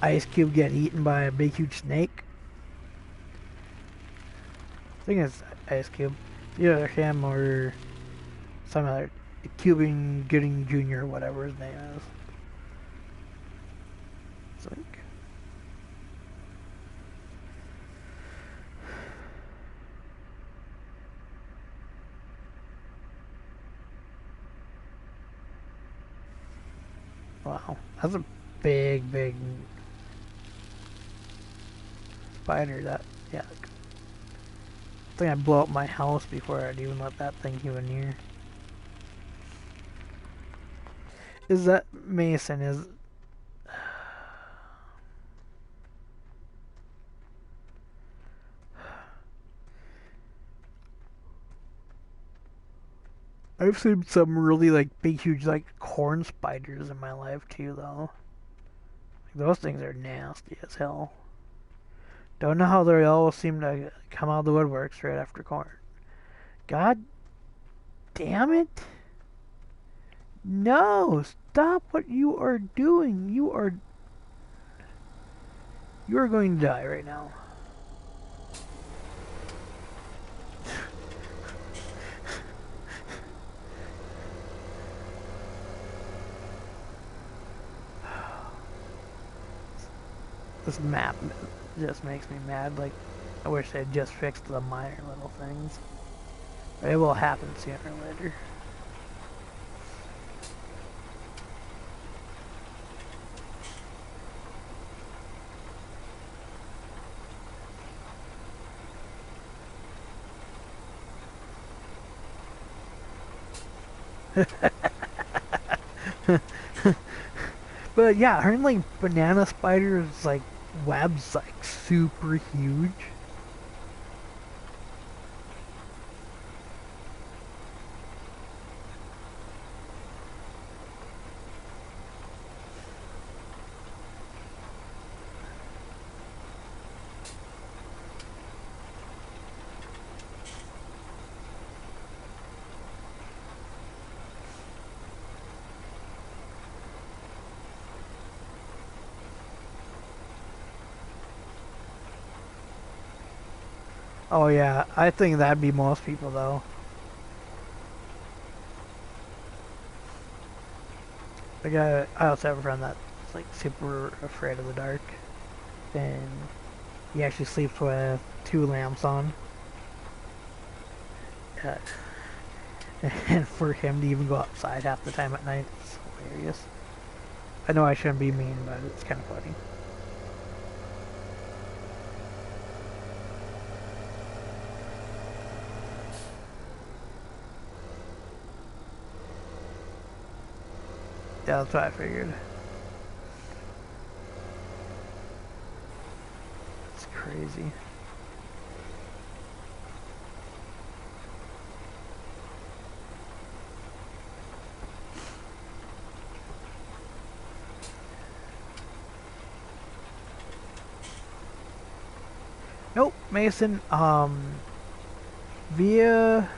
Ice Cube get eaten by a big huge snake? I think it's Ice Cube. Either him or some other Cuban Gooding Jr. or whatever his name is. It's like, wow, that's a big spider. That, yeah. I think I'd blow up my house before I'd even let that thing even near. Is that Mason? Is I've seen some really like big, huge like corn spiders in my life too, though. Like, those things are nasty as hell. Don't know how they all seem to come out of the woodworks right after corn. God damn it! No! Stop what you are doing! You are going to die right now. This map just makes me mad. Like, I wish they'd just fixed the minor little things. But it will happen sooner or later. But yeah, aren't like banana spiders like webs like super huge? Oh yeah, I think that'd be most people though. I also have a friend that's like super afraid of the dark, and he actually sleeps with 2 lamps on. Uh, and for him to even go outside half the time at night, it's hilarious. I know I shouldn't be mean, but it's kind of funny. Yeah, that's what I figured. It's crazy. Nope, Mason, via,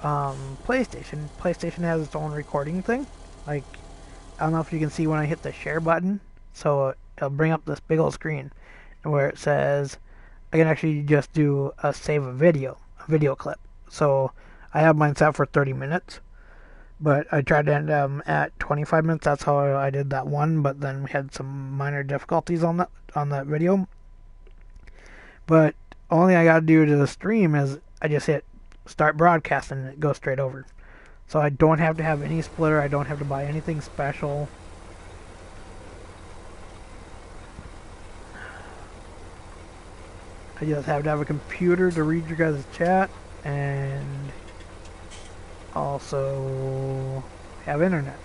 PlayStation has its own recording thing. Like, I don't know if you can see when I hit the share button, so it'll bring up this big old screen where it says I can actually just do a save a video clip. So I have mine set for 30 minutes, but I tried to end at 25 minutes. That's how I did that one, but then we had some minor difficulties on that video. But only I gotta do to the stream is I just hit start broadcasting and it goes straight over. So I don't have to have any splitter, I don't have to buy anything special. I just have to have a computer to read your guys' chat and also have internet.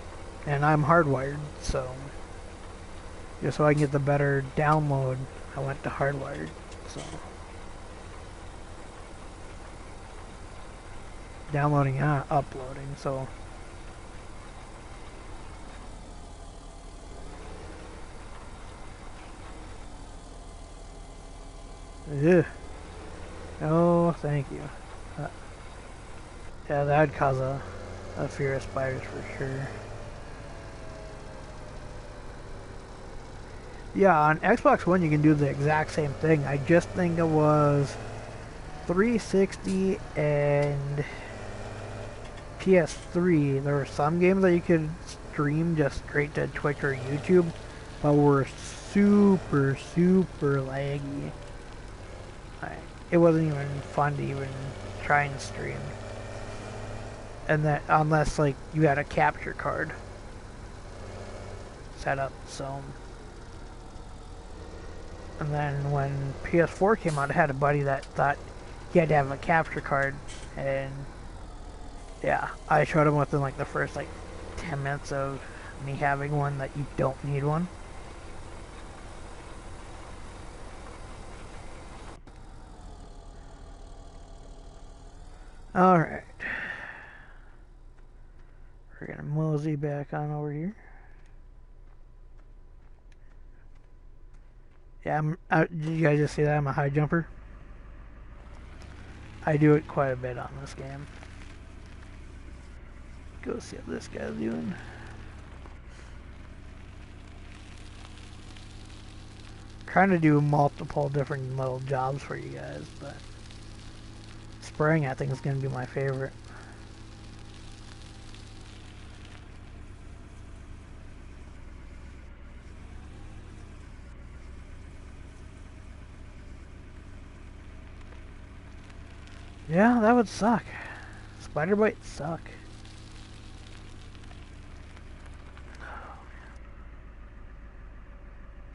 And I'm hardwired, so just so I can get the better download, I went to hardwired. So downloading and uploading, so ugh. No, thank you. Yeah, that'd cause a fear of spiders for sure. Yeah, on Xbox One you can do the exact same thing. I just think it was 360 and PS3. There were some games that you could stream just straight to Twitch or YouTube, but were super laggy. It wasn't even fun to even try and stream. And that unless like you had a capture card set up, so. And then when PS4 came out, I had a buddy that thought he had to have a capture card, and yeah, I showed him within like the first like 10 minutes of me having one that you don't need one. Alright. We're gonna mosey back on over here. Yeah, did you guys just see that? I'm a high jumper. I do it quite a bit on this game. go see what this guy's doing. Trying to do multiple different little jobs for you guys, but spraying I think is going to be my favorite. Yeah, that would suck. Spider bites suck.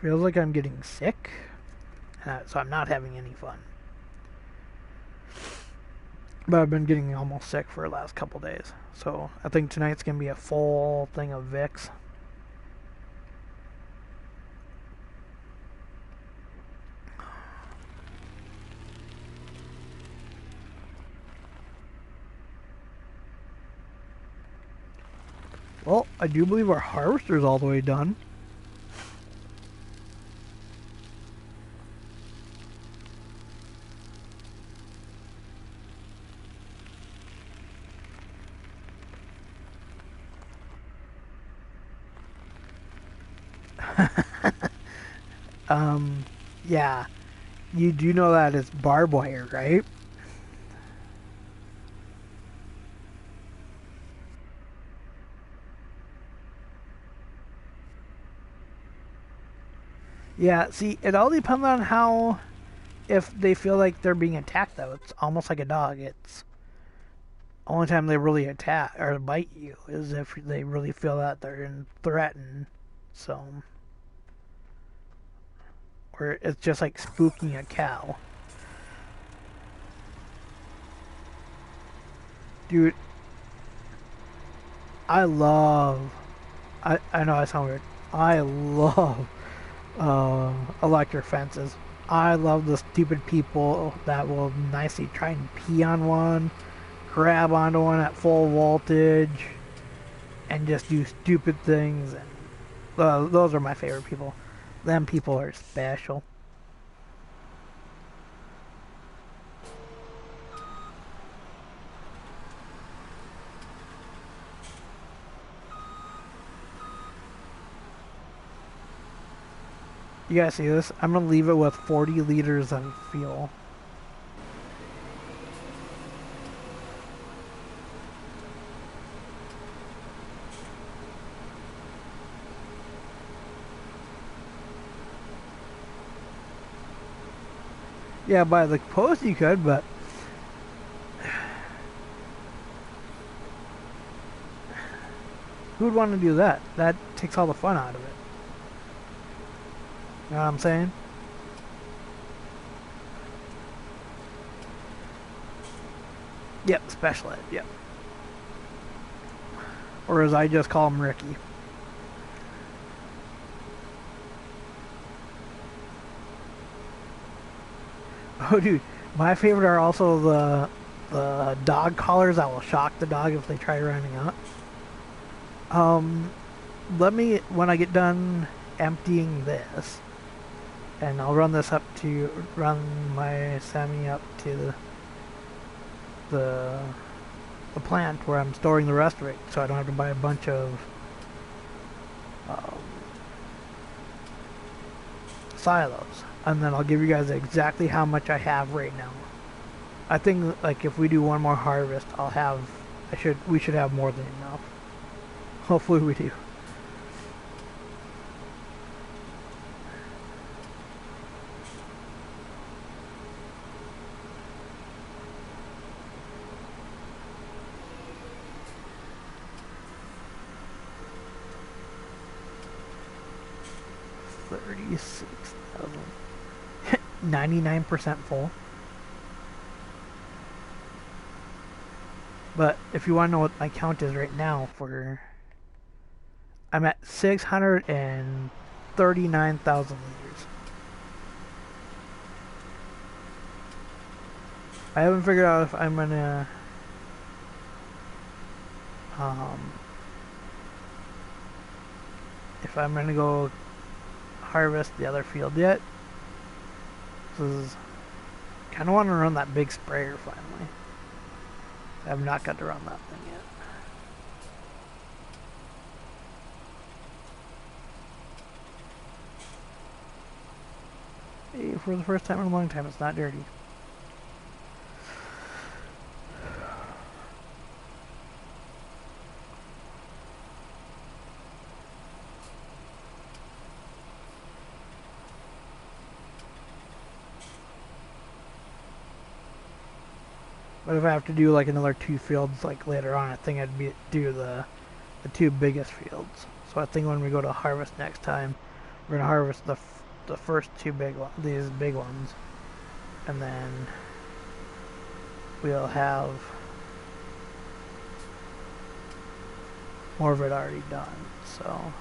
Feels like I'm getting sick, so I'm not having any fun. But I've been getting almost sick for the last couple days. So I think tonight's going to be a full thing of Vicks. Well, I do believe our harvester's all the way done. Yeah, you do know that it's barbed wire, right? Yeah, see, it all depends on how, if they feel like they're being attacked, though. It's almost like a dog. It's only time they really attack or bite you is if they really feel that they're threatened. So, or it's just like spooking a cow. Dude, I know I sound weird. I love electric fences. I love the stupid people that will nicely try and pee on one, grab onto one at full voltage, and just do stupid things. And those are my favorite people. Them people are special. You guys see this? I'm gonna leave it with 40 liters of fuel. Yeah, by the post you could, but who would want to do that? That takes all the fun out of it. You know what I'm saying? Yep, special ed, yep. Or as I just call him, Ricky. Oh, dude, my favorite are also the dog collars that will shock the dog if they try running out. Let me, when I get done emptying this, and I'll run my semi up to the plant where I'm storing the rest of it, so I don't have to buy a bunch of silos. And then I'll give you guys exactly how much I have right now. I think like if we do one more harvest, we should have more than enough. Hopefully we do. $36,000. 99% full. But if you want to know what my count is right now I'm at 639,000 liters. I haven't figured out if I'm gonna go harvest the other field yet. Because I kind of want to run that big sprayer finally. I have not got to run that thing yet. For the first time in a long time, it's not dirty. But if I have to do like another 2 fields like later on, I think do the 2 biggest fields. So I think when we go to harvest next time, we're gonna harvest the first 2 big ones, these big ones, and then we'll have more of it already done. So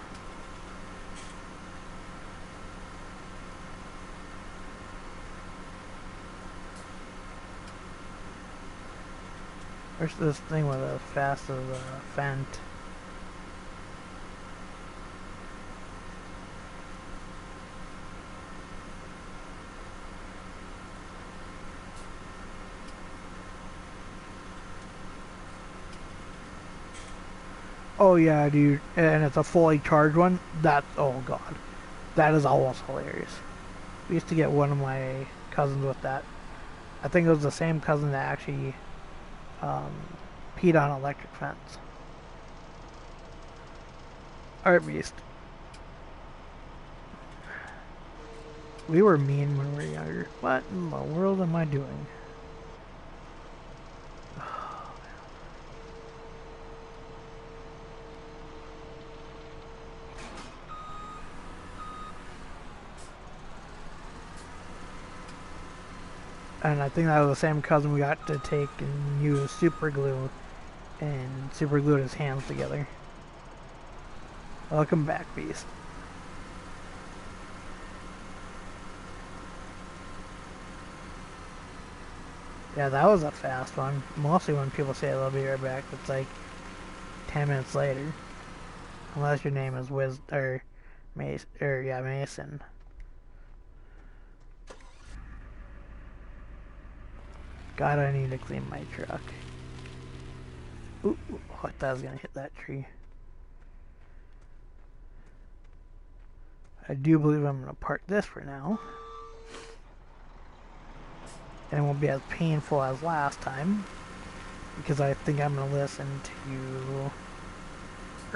there's this thing with as fast as a Fent. Oh yeah, dude, and it's a fully charged one. That's, oh god, that is almost hilarious. We used to get one of my cousins with that. I think it was the same cousin that actually um, peed on an electric fence. Alright, Beast. We were mean when we were younger. What in the world am I doing? And I think that was the same cousin we got to take and use super glue and super glued his hands together. Welcome back, Beast. Yeah, that was a fast one. Mostly when people say they'll be right back, it's like 10 minutes later. Unless your name is Mason. God, I need to clean my truck. Ooh, I thought I was gonna hit that tree. I do believe I'm gonna park this for now. And it won't be as painful as last time. Because I think I'm gonna listen to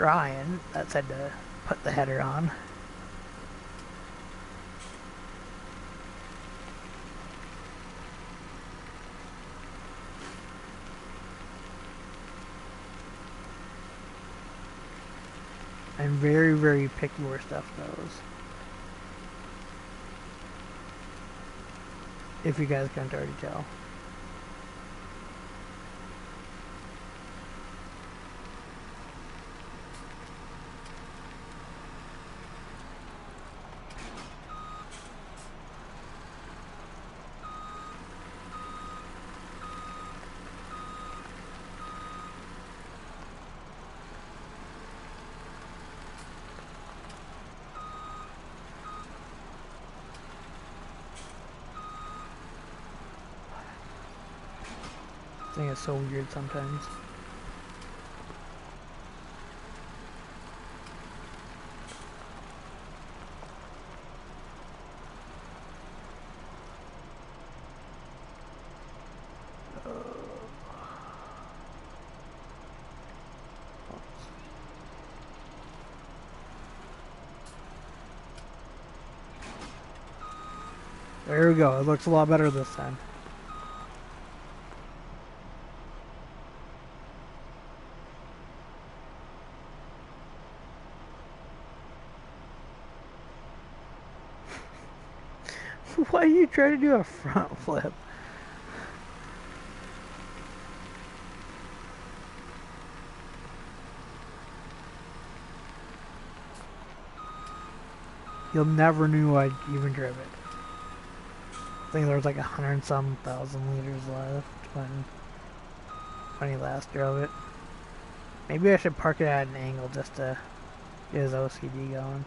Ryan that said to put the header on. I'm very, very picky where stuff goes. If you guys can't already tell. I think it's so weird sometimes. There we go. It looks a lot better this time. Why are you trying to do a front flip? You'll never knew I'd even drive it. I think there was like 100-some thousand liters left when he last drove it. Maybe I should park it at an angle just to get his OCD going.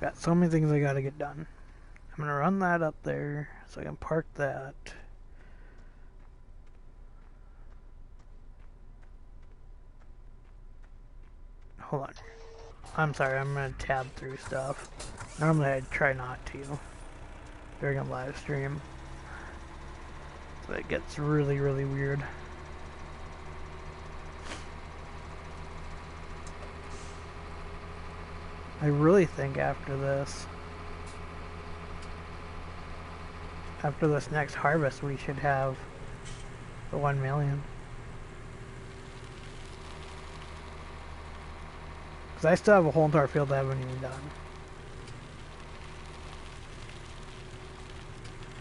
Got so many things I gotta get done. gonna run that up there so I can park that. Hold on. I'm sorry, I'm gonna tab through stuff. Normally I'd try not to during a live stream. So it gets really, really weird. I really think after this next harvest, we should have the 1 million. Because I still have a whole entire field I haven't even done.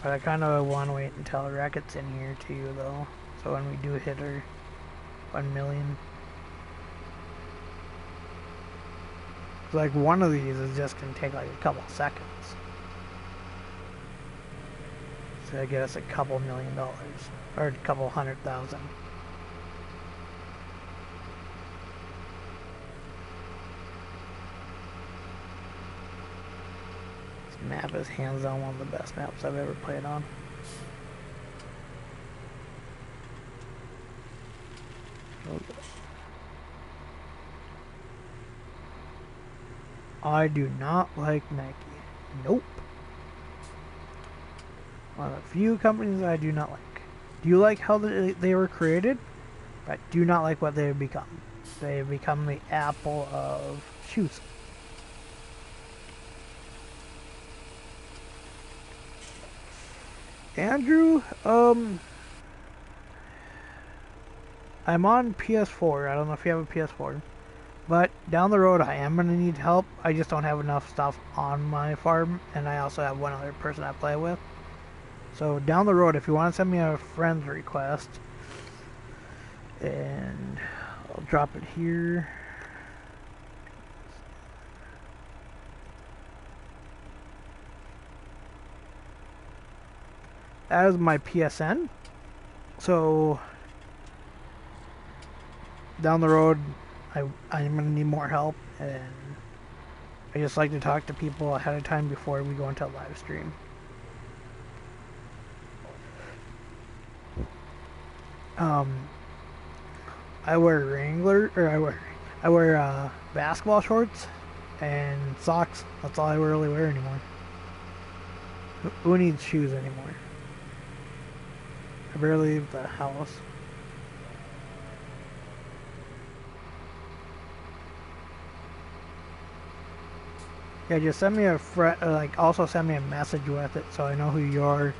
But I kind of want to wait until Racket's in here too, though. So when we do hit our 1 million. Like one of these is just going to take like a couple seconds. So I get us a couple $1 million. Or a couple 100,000. This map is hands down one of the best maps I've ever played on. Okay. I do not like Nike. Nope. One of the few companies I do not like. Do you like how they were created? I do not like what they have become. They have become the Apple of shoes. Andrew, I'm on Ps4. I don't know if you have a Ps4. But down the road I am going to need help. I just don't have enough stuff on my farm. And I also have one other person I play with. So down the road, if you want to send me a friend's request, and I'll drop it here. That is my PSN. So down the road, I'm going to need more help, and I just like to talk to people ahead of time before we go into a live stream. I wear Wrangler, or I wear basketball shorts and socks. That's all I really wear anymore. Who needs shoes anymore? I barely leave the house. Yeah, just send me a also send me a message with it so I know who you are.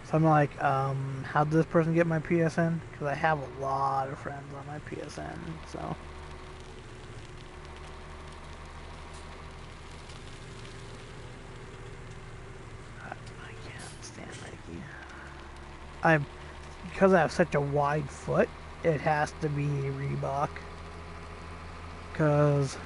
Something like, how'd this person get my PSN? Because I have a lot of friends on my PSN, so. I can't stand Nike. Because I have such a wide foot, it has to be Reebok. Because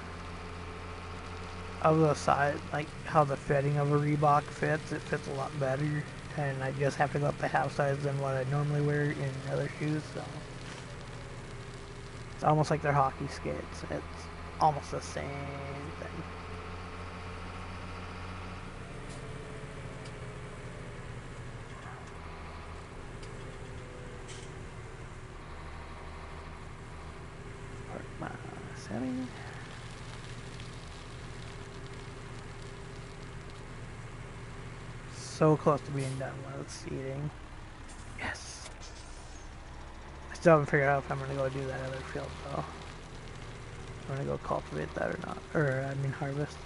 of the size, like how the fitting of a Reebok fits, it fits a lot better. And I just have to go up the half size than what I normally wear in other shoes, so it's almost like they're hockey skates. It's almost the same thing. Park my setting. So close to being done with seeding. Yes. I still haven't figured out if I'm gonna go do that other field though. I'm gonna go cultivate that or not. Or I mean harvest.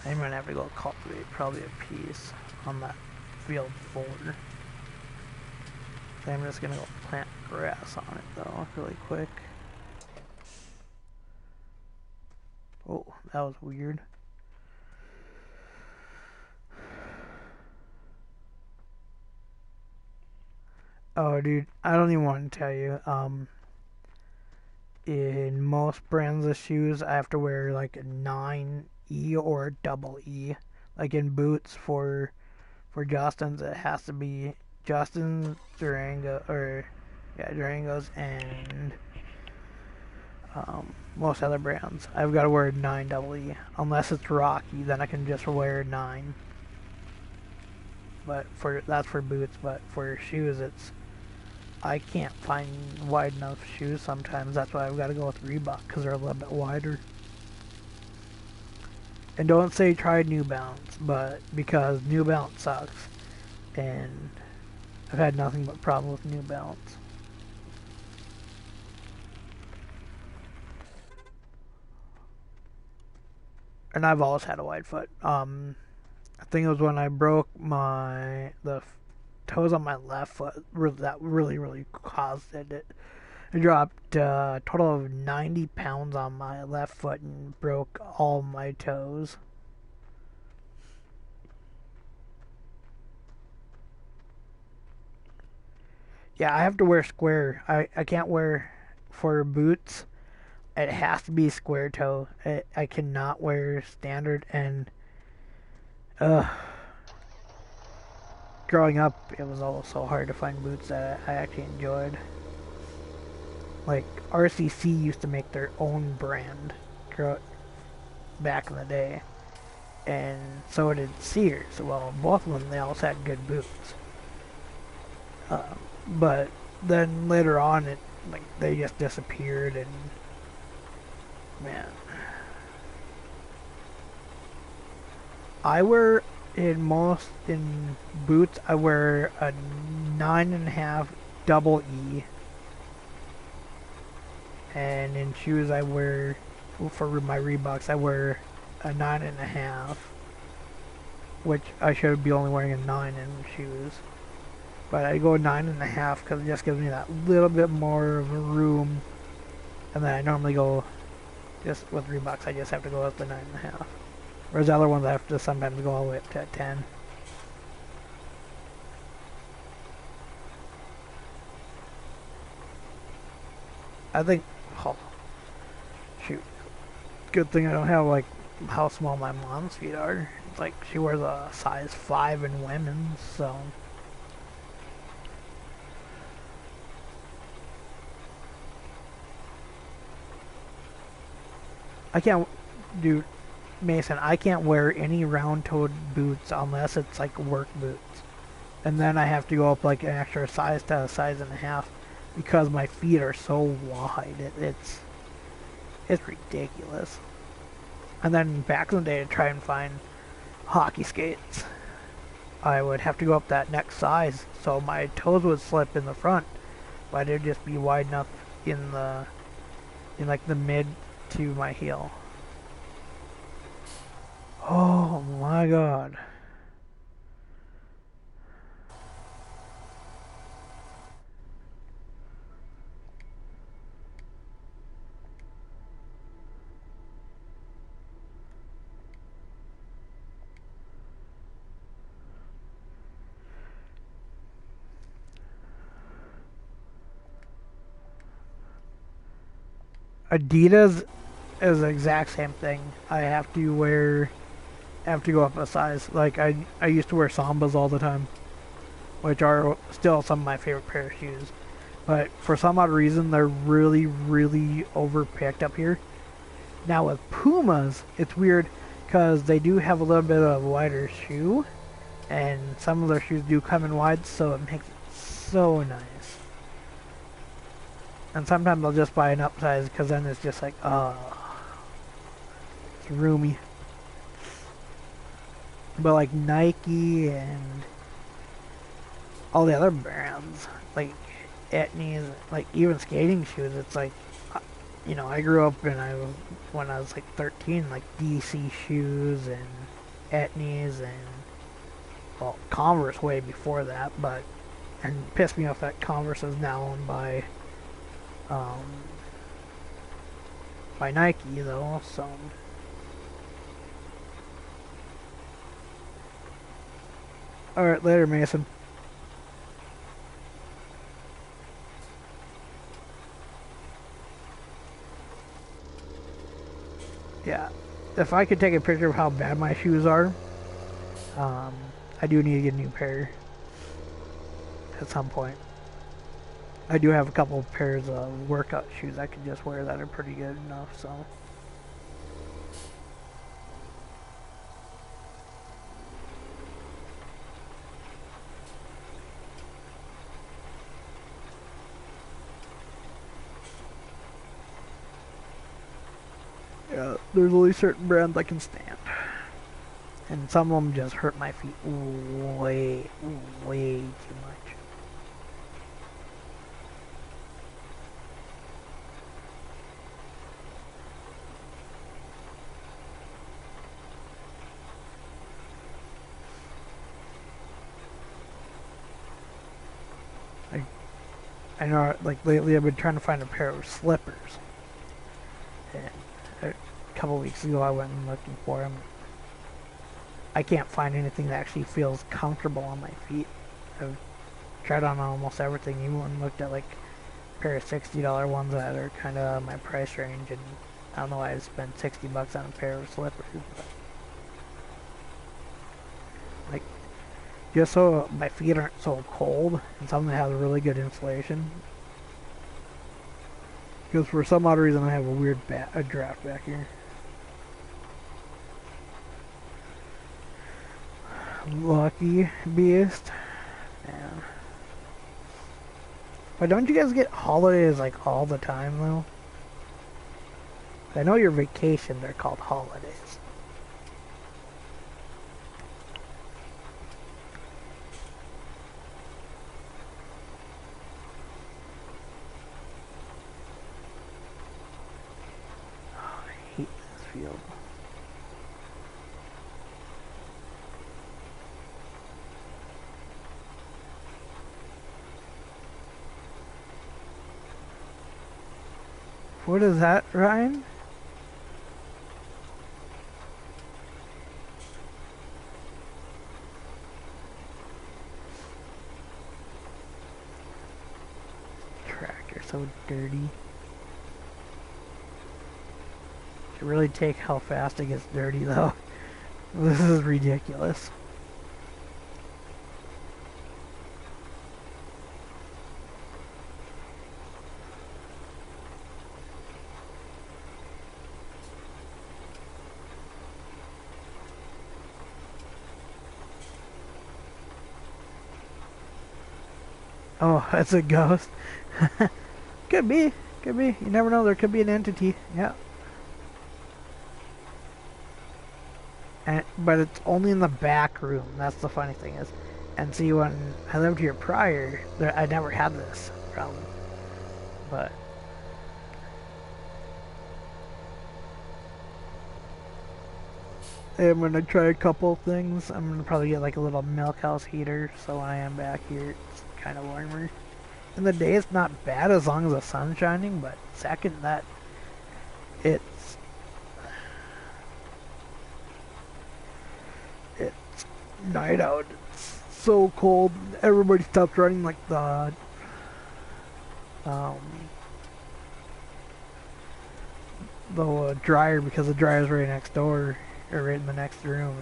I'm gonna have to go cultivate probably a piece on that field 4. So I'm just gonna go plant grass on it though, really quick. Oh, that was weird. Oh, dude, I don't even want to tell you. In most brands of shoes, I have to wear like a 9E or a double E. Like in boots for Justin's, it has to be Justin's, Durango, or yeah, Durangos, and most other brands. I've got to wear 9 double E. Unless it's Rocky, then I can just wear 9. But that's for boots, but for shoes, I can't find wide enough shoes sometimes. That's why I've got to go with Reebok, because they're a little bit wider. And don't say try New Balance, but because New Balance sucks. And I've had nothing but problems with New Balance. And I've always had a wide foot. I think it was when I broke the toes on my left foot that really caused it. I dropped a total of 90 pounds on my left foot and broke all my toes. Yeah, I have to wear square. I can't wear for boots. It has to be square toe. I cannot wear standard. And growing up, it was also hard to find boots that I actually enjoyed. Like RCC used to make their own brand back in the day, and so did Sears. Well, both of them, they also had good boots. But then later on, they just disappeared, and man, I wear in boots. I wear a 9.5 double E, and in shoes I wear, for my Reeboks, I wear a 9.5, which I should be only wearing a 9 in shoes. But I go 9.5 because it just gives me that little bit more of a room. And then I normally go, just with Reeboks, I just have to go with the 9.5. Whereas the other ones I have to sometimes go all the way up to 10. I think, oh, shoot. Good thing I don't have, like, how small my mom's feet are. It's like, she wears a size 5 in women's, so... I can't, dude, Mason, I can't wear any round-toed boots unless it's like work boots. And then I have to go up like an extra size to a size and a half because my feet are so wide. It's ridiculous. And then back in the day to try and find hockey skates, I would have to go up that next size so my toes would slip in the front, but it'd just be wide enough in like the mid to my heel. Oh my god. Adidas is the exact same thing. I have to go up a size. Like I used to wear Sambas all the time, which are still some of my favorite pair of shoes. But for some odd reason, they're really overpicked up here. Now with Pumas, it's weird because they do have a little bit of a wider shoe, and some of their shoes do come in wide, so it makes it so nice. And sometimes I'll just buy an upsize because then it's just like, it's roomy. But like Nike and all the other brands, like Etnies, like even skating shoes, it's like, you know, I grew up when I was like 13, like DC shoes and Etnies and, well, Converse way before that, but, and it pissed me off that Converse is now owned by Nike though, so. Alright, later, Mason. Yeah, if I could take a picture of how bad my shoes are, I do need to get a new pair at some point. I do have a couple of pairs of workout shoes I could just wear that are pretty good enough, so. Yeah, there's only certain brands I can stand. And some of them just hurt my feet way, way too much. I know, like, lately I've been trying to find a pair of slippers. And a couple weeks ago I went and looking for them. I can't find anything that actually feels comfortable on my feet. I've tried on almost everything. Even looked at like a pair of $60 ones that are kind of my price range, and I don't know why I spent $60 on a pair of slippers. But, like, just so my feet aren't so cold, and something that has really good insulation. Because for some odd reason I have a weird draft back here. Lucky beast. Man. But don't you guys get holidays like all the time though? I know your vacation, they're called holidays. Oh, I hate this field. What is that, Ryan? Tractor so dirty. Should really take how fast it gets dirty though. This is ridiculous. Oh, that's a ghost. Could be. Could be. You never know. There could be an entity. Yeah. But it's only in the back room. That's the funny thing is. And see, when I lived here prior, I never had this problem. But I'm gonna try a couple things. I'm gonna probably get like a little milk house heater, so when I am back here, it's kind of warmer. In the day, it's not bad as long as the sun's shining, but second that it's night out, it's so cold. Everybody stopped running like the dryer, because the dryer's right next door, or right in the next room.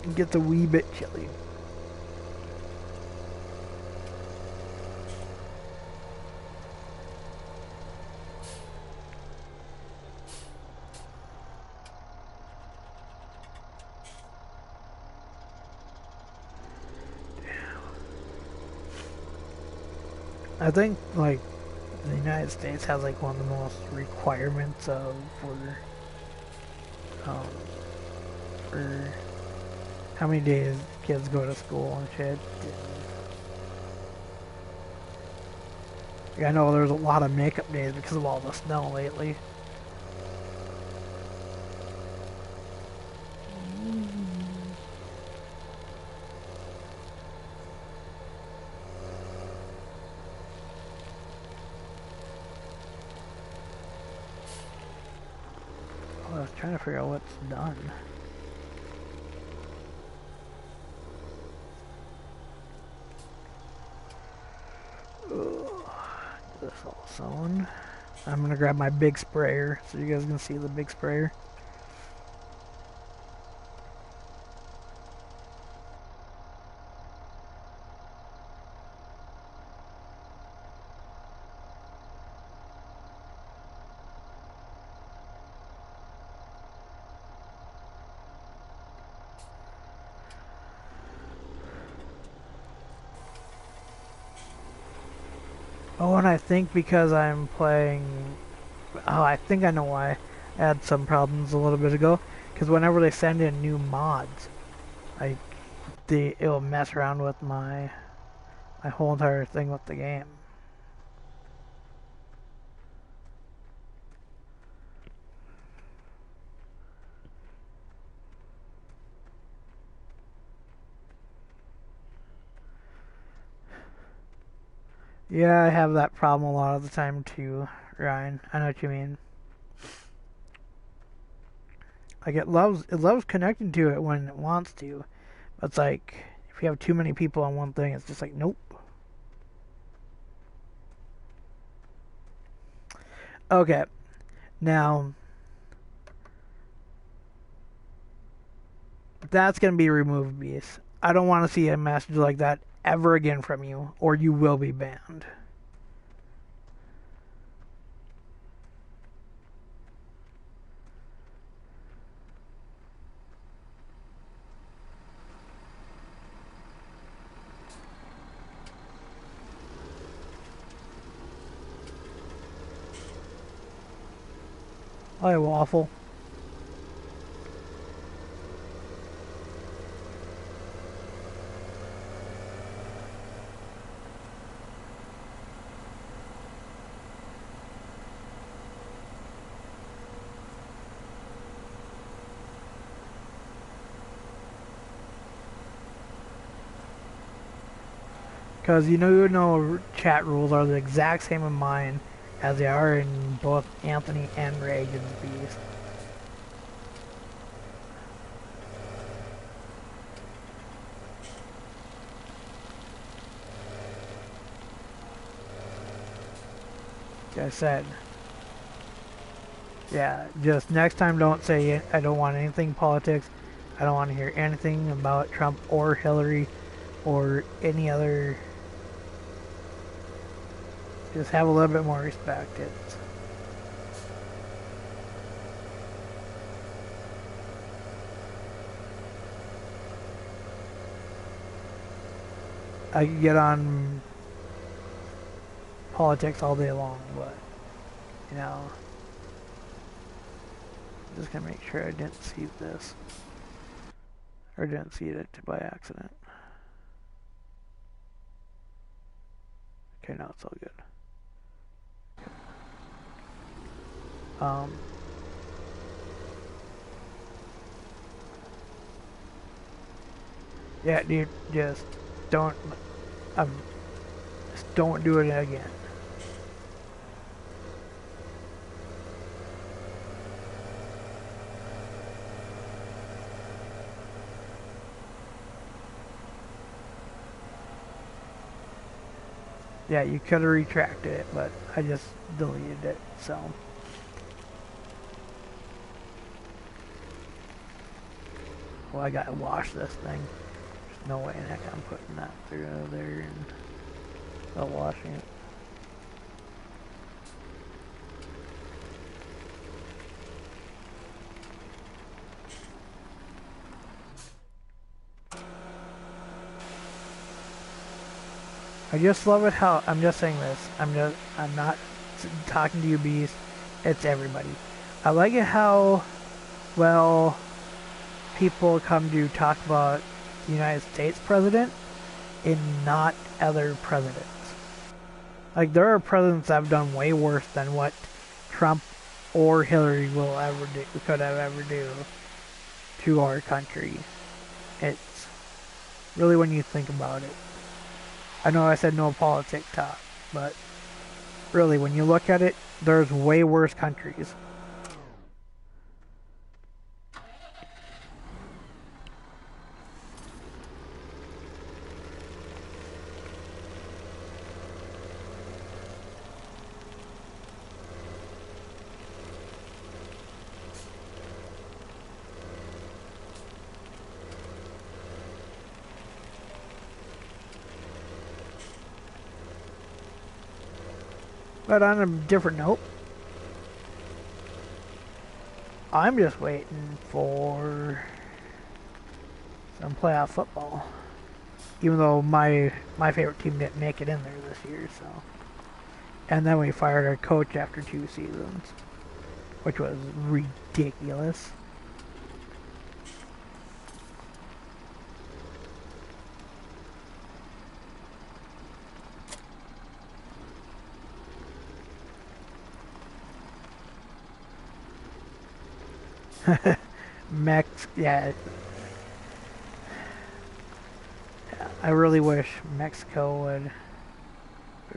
It gets a wee bit chilly. I think like the United States has like one of the most requirements of for how many days kids go to school and shit. I know there's a lot of makeup days because of all the snow lately. I was trying to figure out what's done. This all sown. I'm gonna grab my big sprayer so you guys can see the big sprayer. Oh, and I think because I'm playing... Oh, I think I know why I had some problems a little bit ago. Because whenever they send in new mods, I it'll mess around with my whole entire thing with the game. Yeah, I have that problem a lot of the time too, Ryan. I know what you mean. Like it loves connecting to it when it wants to. But it's like if you have too many people on one thing, it's just like nope. Okay. Now that's gonna be removed, Beast. I don't want to see a message like that ever again from you, or you will be banned. Hi, Waffle. Because you know chat rules are the exact same in mine as they are in both Anthony and Reagan's Beast. Like I said, yeah, just next time don't say it. I don't want anything politics. I don't want to hear anything about Trump or Hillary or any other. Just have a little bit more respect. I could get on politics all day long, but you know, I'm just gonna make sure I didn't see this or didn't see it by accident. Okay, now it's all good. Yeah, dude, just don't, just don't do it again. Yeah, you could have retracted it, but I just deleted it, so. Well, I gotta wash this thing. There's no way in heck I'm putting that through there and without washing it. I just love it how, I'm just saying this, I'm not talking to you, Beast, it's everybody. I like it how, well, people come to talk about the United States president and not other presidents. Like, there are presidents that have done way worse than what Trump or Hillary could have ever do to our country. It's really when you think about it. I know I said no politics talk, but really, when you look at it, there's way worse countries. But on a different note, I'm just waiting for some playoff football. Even though my favorite team didn't make it in there this year, so And then we fired our coach after 2 seasons, which was ridiculous. Yeah. I really wish Mexico would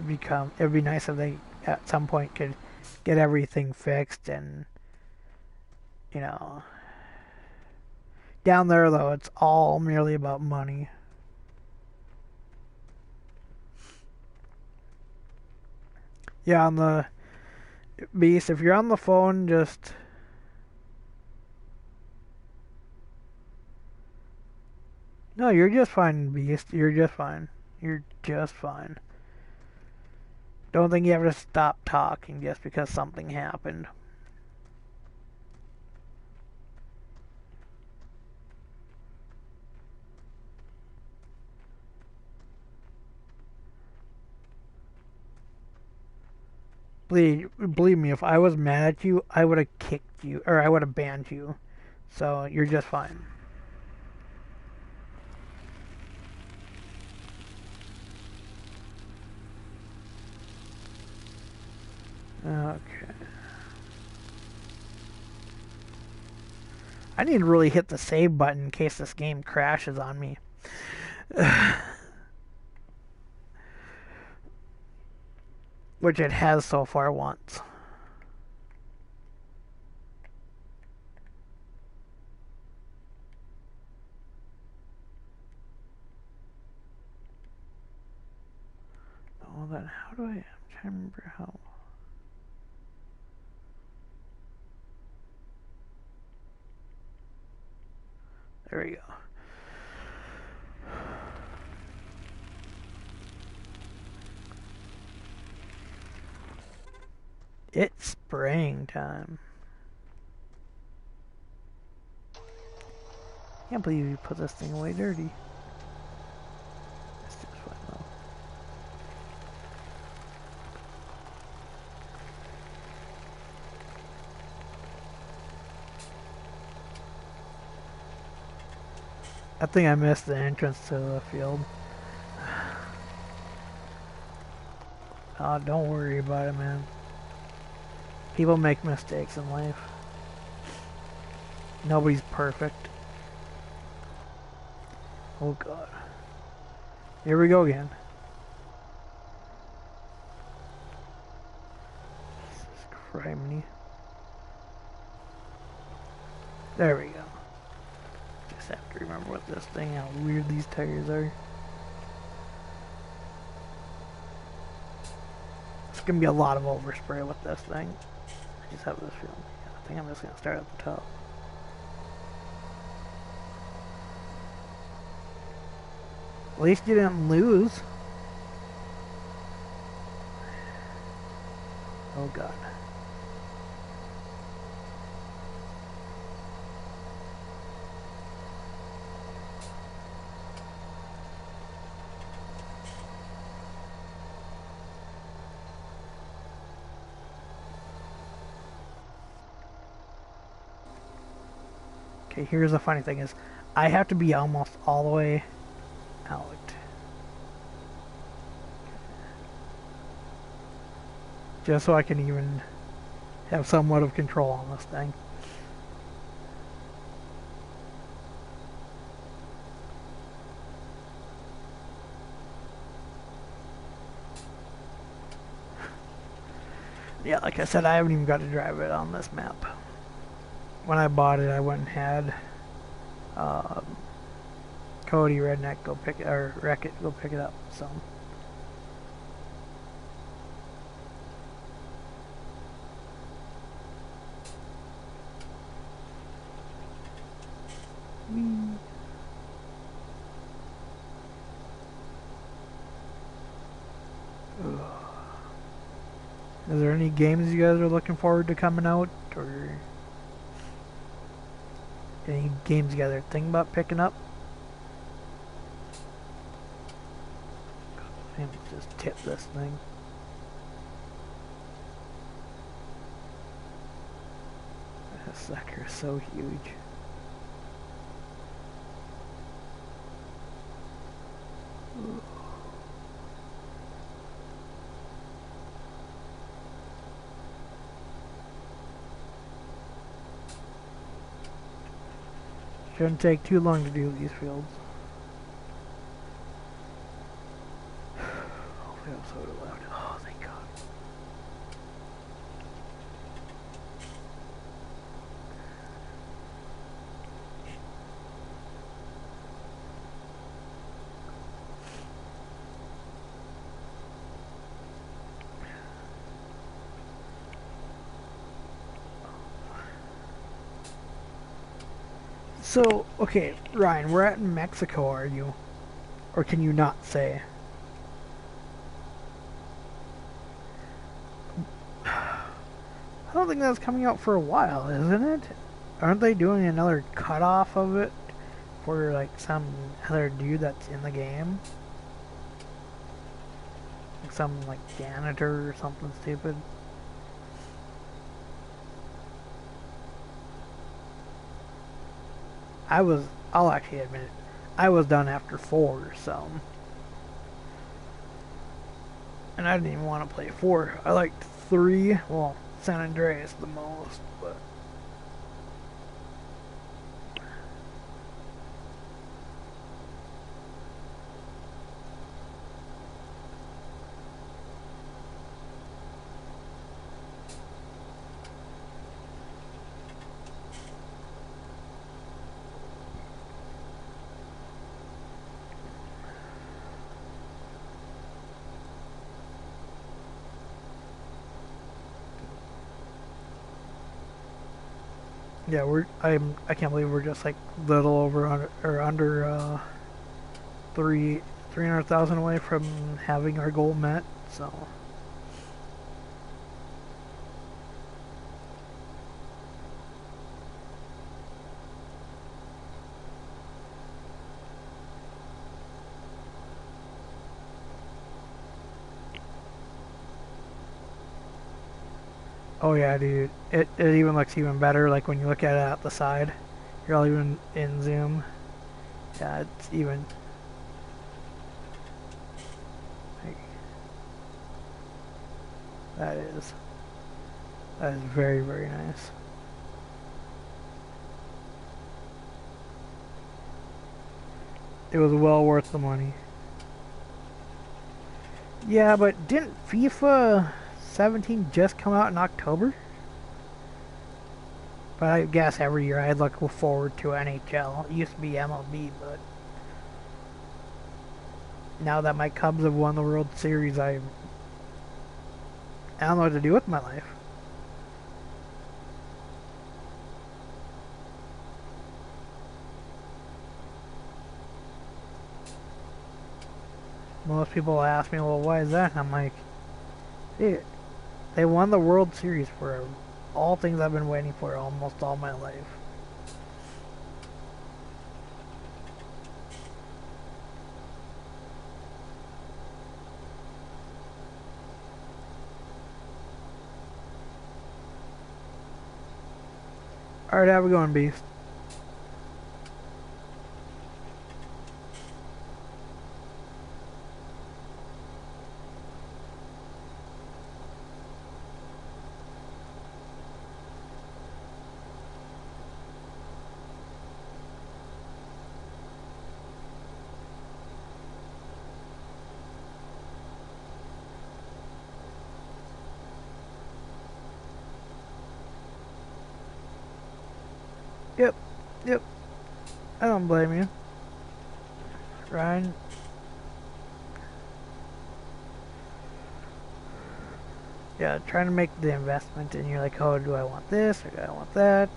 become, it'd be nice if they at some point could get everything fixed and, you know, down there though it's all merely about money. Yeah, on the Beast, if you're on the phone, just no, you're just fine, Beast. You're just fine. You're just fine. Don't think you have to stop talking just because something happened. Believe me, if I was mad at you, I would have kicked you, or I would have banned you. So, you're just fine. Okay. I need to really hit the save button in case this game crashes on me. Which it has so far once. Oh, then how do I'm trying to remember how. There we go. It's spraying time. Can't believe you put this thing away dirty. It's just fine though. I think I missed the entrance to the field. Oh, don't worry about it, man. People make mistakes in life. Nobody's perfect. Oh god. Here we go again. Jesus criminy. There we go. Just have to remember what this thing, how weird these tires are. It's gonna be a lot of overspray with this thing. I just have this feeling. I think I'm just gonna start at the top. At least you didn't lose. Oh god. Okay, here's the funny thing is, I have to be almost all the way out. Just so I can even have somewhat of control on this thing. Yeah, like I said, I haven't even got to drive it on this map. When I bought it, I went and had Cody Redneck go pick it, or Wreck It go pick it up. So. Is there any games you guys are looking forward to coming out, or any games you guys are thinking about picking up? Let me just tip this thing. This sucker is so huge. Shouldn't take too long to do these fields. Hopefully I'm so loud. Oh, thank God. So, okay, Ryan, we're at Mexico, are you? Or can you not say? I don't think that's coming out for a while, isn't it? Aren't they doing another cutoff of it for like some other dude that's in the game? Like some like janitor or something stupid. I'll actually admit it, I was done after 4, so. And I didn't even want to play 4. I liked 3, well, San Andreas the most, but. Yeah, I can't believe we're just like little over under 300,000 away from having our goal met. So. Oh yeah, dude. It even looks even better, like when you look at it at the side. You're all even in zoom. Yeah, it's even. Like, that is very, very nice. It was well worth the money. Yeah, but didn't FIFA 17 just come out in October? But I guess every year I look forward to NHL. It used to be MLB, but now that my Cubs have won the World Series, I don't know what to do with my life. Most people ask me, well, why is that? And I'm like, dude, they won the World Series for all things I've been waiting for almost all my life. Alright, how we going, Beast? Yep. I don't blame you. Ryan. Yeah, trying to make the investment and you're like, oh, do I want this or do I want that?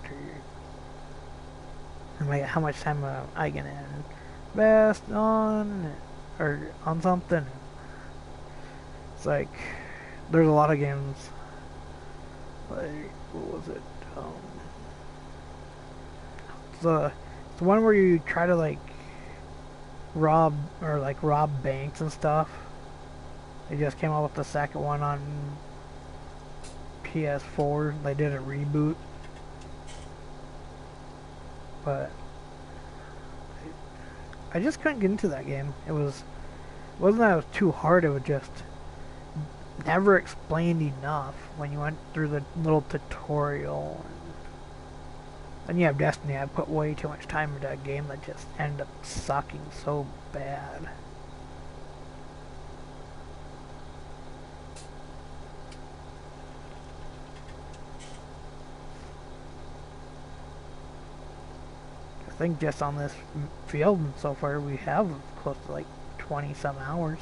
Or how much time am I gonna invest on something? It's like, there's a lot of games. Like, what was it? The one where you try to like rob banks and stuff. They just came out with the second one on PS4. They did a reboot. but I just couldn't get into that game. Wasn't that it was too hard, it was just never explained enough when you went through the little tutorial. And you have Destiny, I put way too much time into that game that just ended up sucking so bad. I think just on this field so far we have close to like 20 some hours.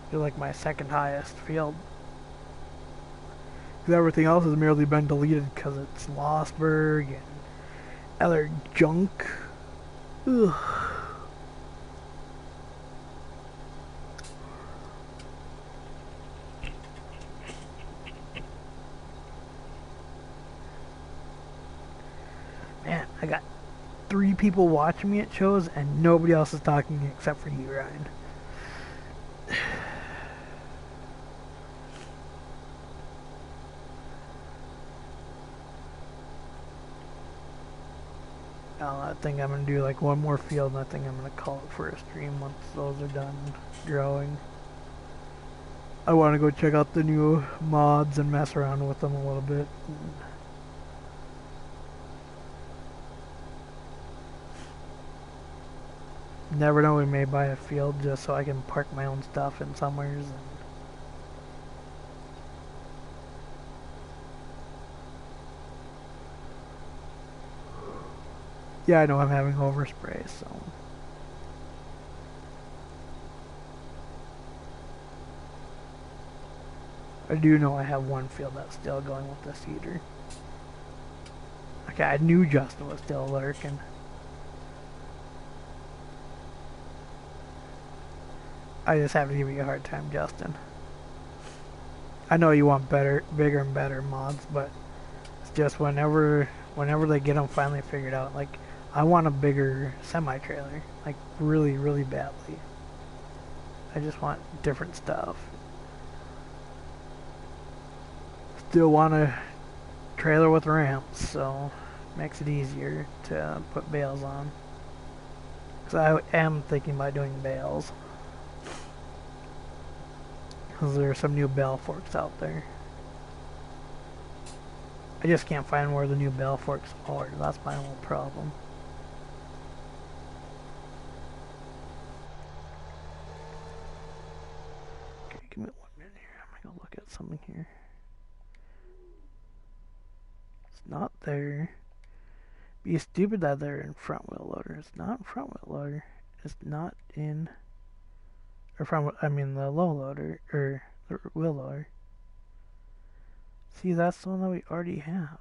It's like my second highest field. Because everything else has merely been deleted because it's Lostberg and other junk. Ugh. Man, I got 3 people watching me at shows and nobody else is talking except for you, Ryan. I think I'm going to do like one more field and I think I'm going to call it for a stream once those are done growing. I want to go check out the new mods and mess around with them a little bit. Never know, we may buy a field just so I can park my own stuff in somewheres. Yeah, I know I'm having overspray, so. I do know I have one field that's still going with the seeder. Okay, I knew Justin was still lurking. I just have to give you a hard time, Justin. I know you want better, bigger and better mods, but it's just whenever they get them finally figured out, like, I want a bigger semi-trailer, like, really, really badly. I just want different stuff. Still want a trailer with ramps, so makes it easier to put bales on. Because I am thinking about doing bales. Because there are some new bale forks out there. I just can't find where the new bale forks are. That's my whole problem. Okay, give me 1 minute here. I'm gonna go look at something here. It's not there. Be stupid that they're in front wheel loader. It's not in front wheel loader. It's not in... Or front, I mean the low loader, or the wheel loader. See, that's the one that we already have.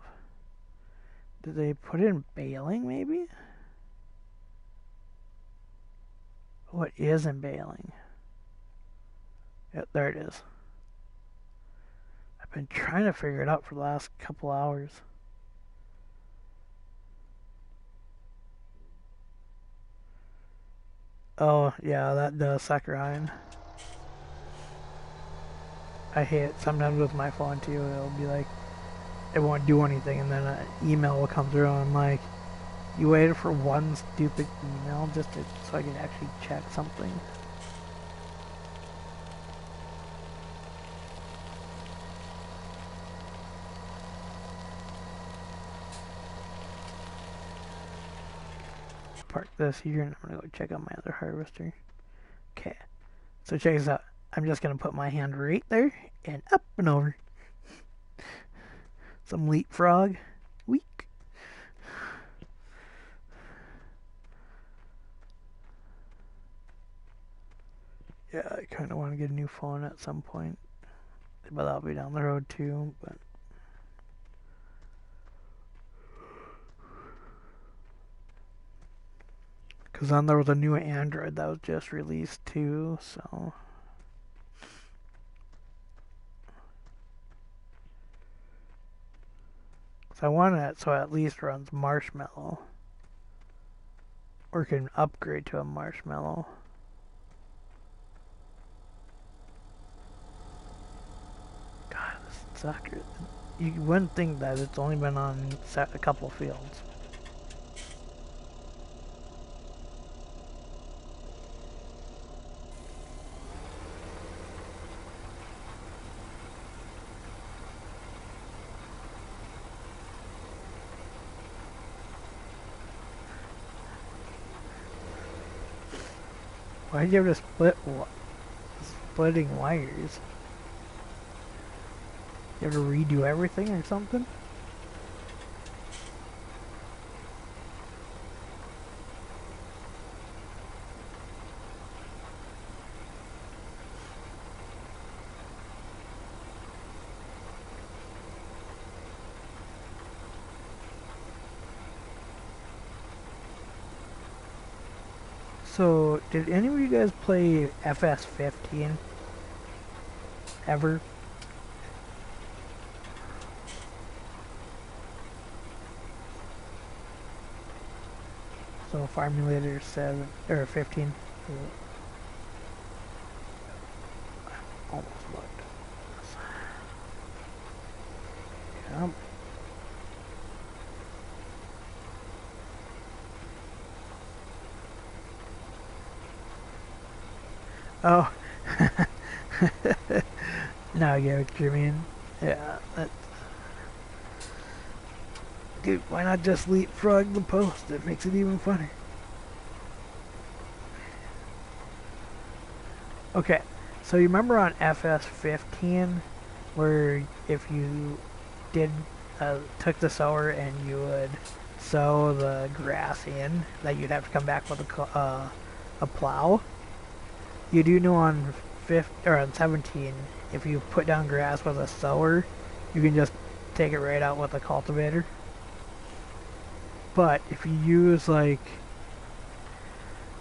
Did they put it in baling, maybe? What is in baling? Yep, there it is. I've been trying to figure it out for the last couple hours. Oh, yeah, that does suck, Ryan. I hate it sometimes with my phone too. It'll be like, it won't do anything, and then an email will come through, and I'm like, you waited for one stupid email just so I could actually check something. Park this here, and I'm gonna go check out my other harvester. Okay, so check this out. I'm just gonna put my hand right there and up and over. Some leapfrog. Weak. Yeah, I kind of want to get a new phone at some point, but that'll be down the road too. But because then there was a new Android that was just released too, so. So I want it so it at least runs Marshmallow. Or can upgrade to a Marshmallow. suck. You wouldn't think that it's only been on a couple fields. Why'd you have to splitting wires? You have to redo everything or something? So, did any of you guys play FS15? Ever? So, Farmulator 7, or 15. Almost looked. Yep. Oh. Now I get what you mean. Yeah, that's... Dude, why not just leapfrog the post? It makes it even funner. Okay, so you remember on FS15 where if you did took the sower and you would sow the grass in, that you'd have to come back with a plow? You do know on 17, if you put down grass with a sower, you can just take it right out with a cultivator. But if you use, like,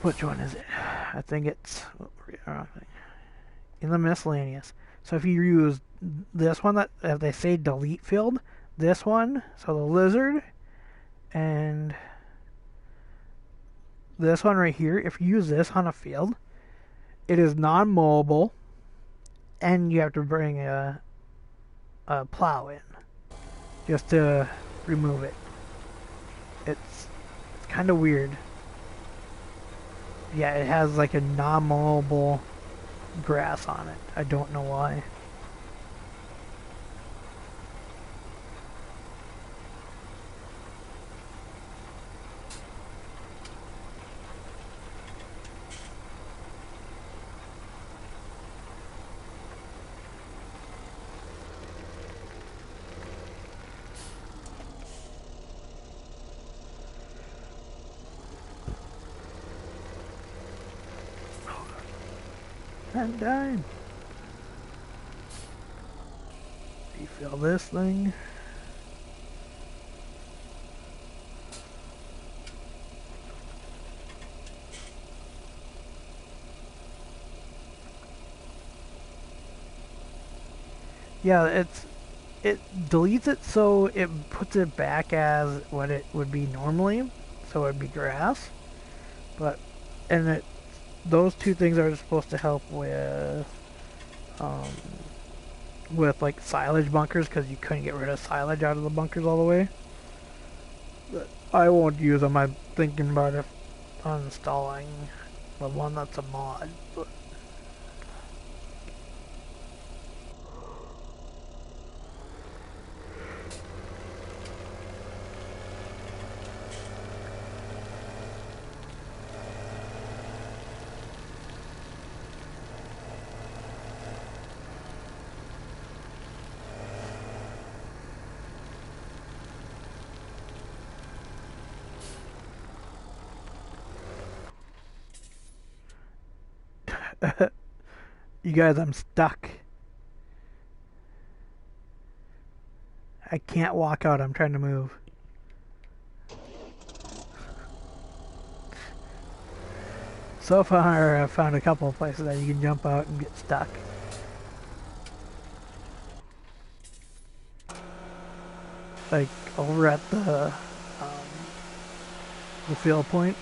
which one is it? I think it's in the miscellaneous. So if you use this one, that if they say delete field, this one, so the lizard, and this one right here, if you use this on a field, it is non-mowable, and you have to bring a plow in just to remove it. It's kind of weird. Yeah, it has like a non-mowable grass on it. I don't know why. I'm dying. Refill this thing. Yeah, it deletes it so it puts it back as what it would be normally, so it would be grass. But those two things are supposed to help with like silage bunkers, because you couldn't get rid of silage out of the bunkers all the way. But I won't use them. I'm thinking about uninstalling the one that's a mod. But you guys, I'm stuck. I can't walk out. I'm trying to move. So far, I've found a couple of places that you can jump out and get stuck. Like over at the field point.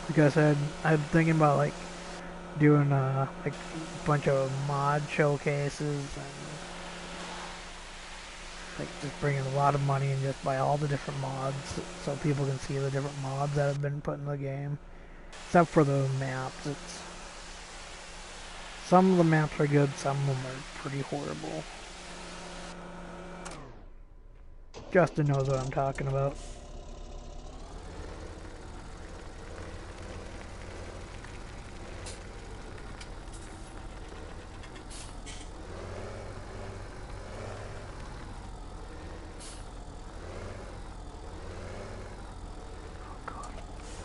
Like I said, I'm thinking about like doing like a bunch of mod showcases and like just bring in a lot of money and just buy all the different mods so people can see the different mods that have been put in the game. Except for the maps, some of the maps are good, some of them are pretty horrible. Justin knows what I'm talking about.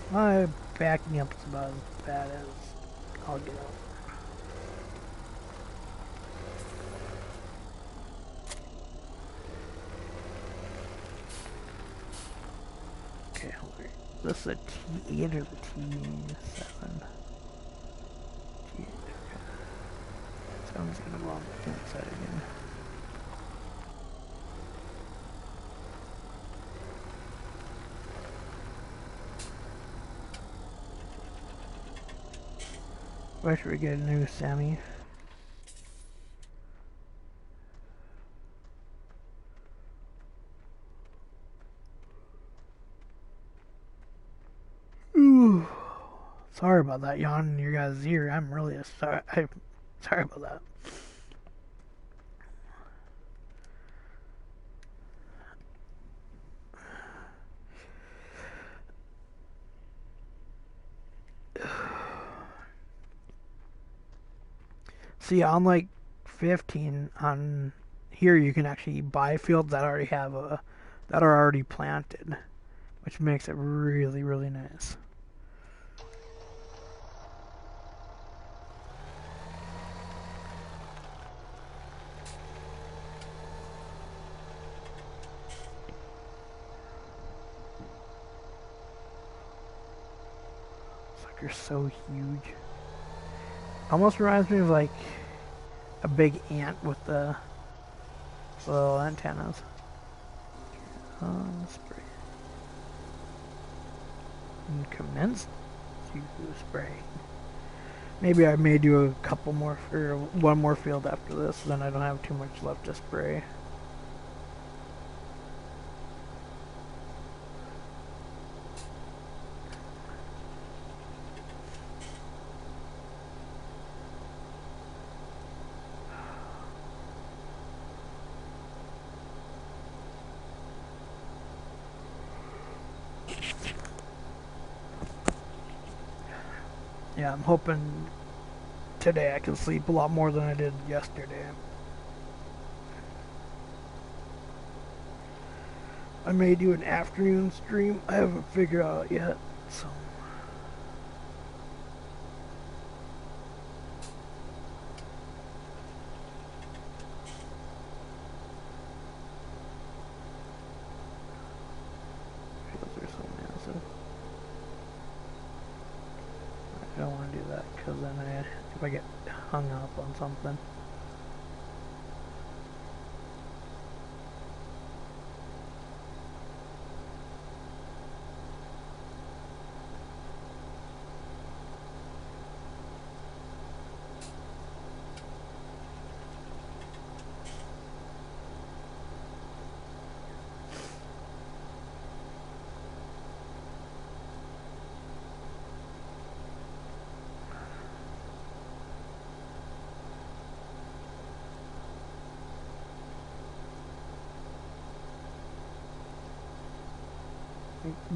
My backing up is about as bad as I'll get out. Okay, wait. Is this the T8 or the T7? T8, okay. Sounds gonna go on the inside again. Why should we get a new Sammy? Ooh. Sorry about that yawn in your guys' ear. I'm really sorry. I'm sorry about that. See, on like 15 on here, you can actually buy fields that already have that are already planted, which makes it really, really nice. Sucker's so huge. Almost reminds me of like a big ant with the little antennas. Spray. And commence to spray. Maybe I may do a couple more, or one more field after this, then I don't have too much left to spray. Yeah, I'm hoping today I can sleep a lot more than I did yesterday. I may do an afternoon stream. I haven't figured out yet, so. Fields are so massive. I don't want to do that because then if I get hung up on something.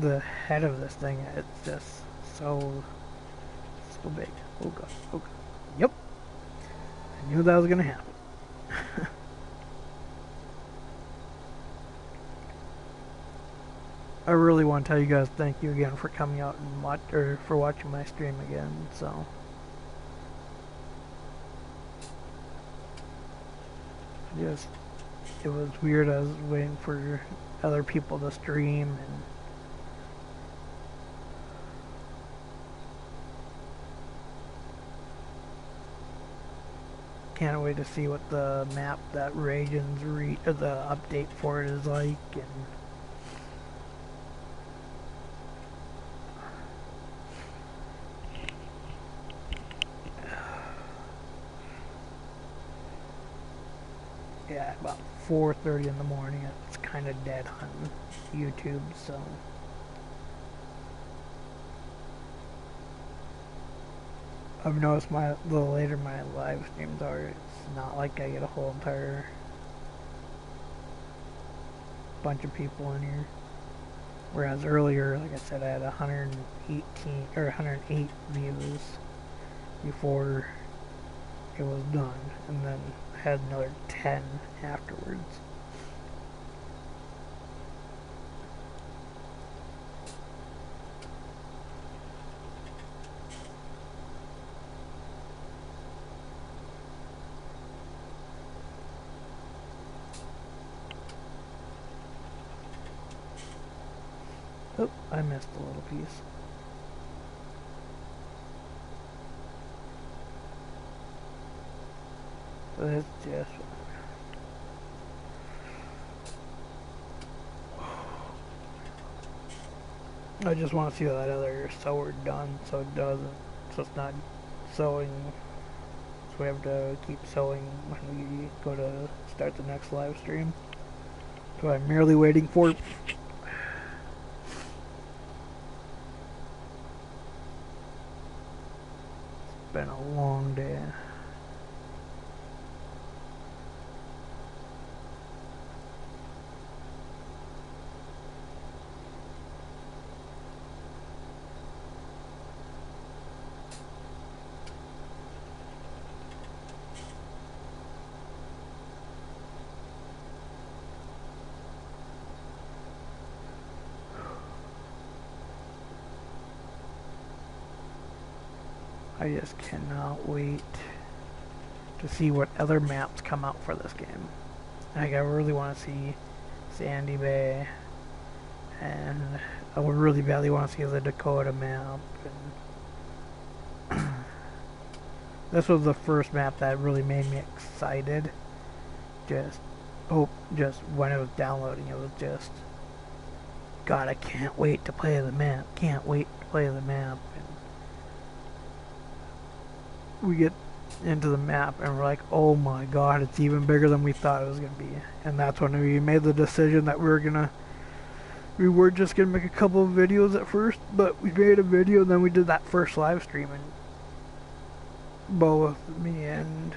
The head of this thing, it's just so big. Oh god, oh god. Yep. I knew that was gonna happen. I really want to tell you guys thank you again for coming out and for watching my stream again, so. It was weird. I was waiting for other people to stream and can't wait to see what the map that Regions the update for it is like, and at about 4:30 in the morning. It's kind of dead on YouTube, so I've noticed the later my live streams are, it's not like I get a whole entire bunch of people in here. Whereas earlier, like I said, I had 118 or 108 views before it was done, and then I had another 10 afterwards. Oh, I missed a little piece. So it's just... I just want to see that other sower done so it doesn't, so it's not sowing, so we have to keep sowing when we go to start the next live stream. So I'm merely waiting for... Been a long day. I just cannot wait to see what other maps come out for this game. Like, I really want to see Sandy Bay, and I would really badly want to see the Dakota map. And this was the first map that really made me excited. Just when it was downloading, it was just, God, I can't wait to play the map. Can't wait to play the map. We get into the map and we're like, oh my god, it's even bigger than we thought it was going to be. And that's when we made the decision that we were just going to make a couple of videos at first, but we made a video and then we did that first live stream, and both me and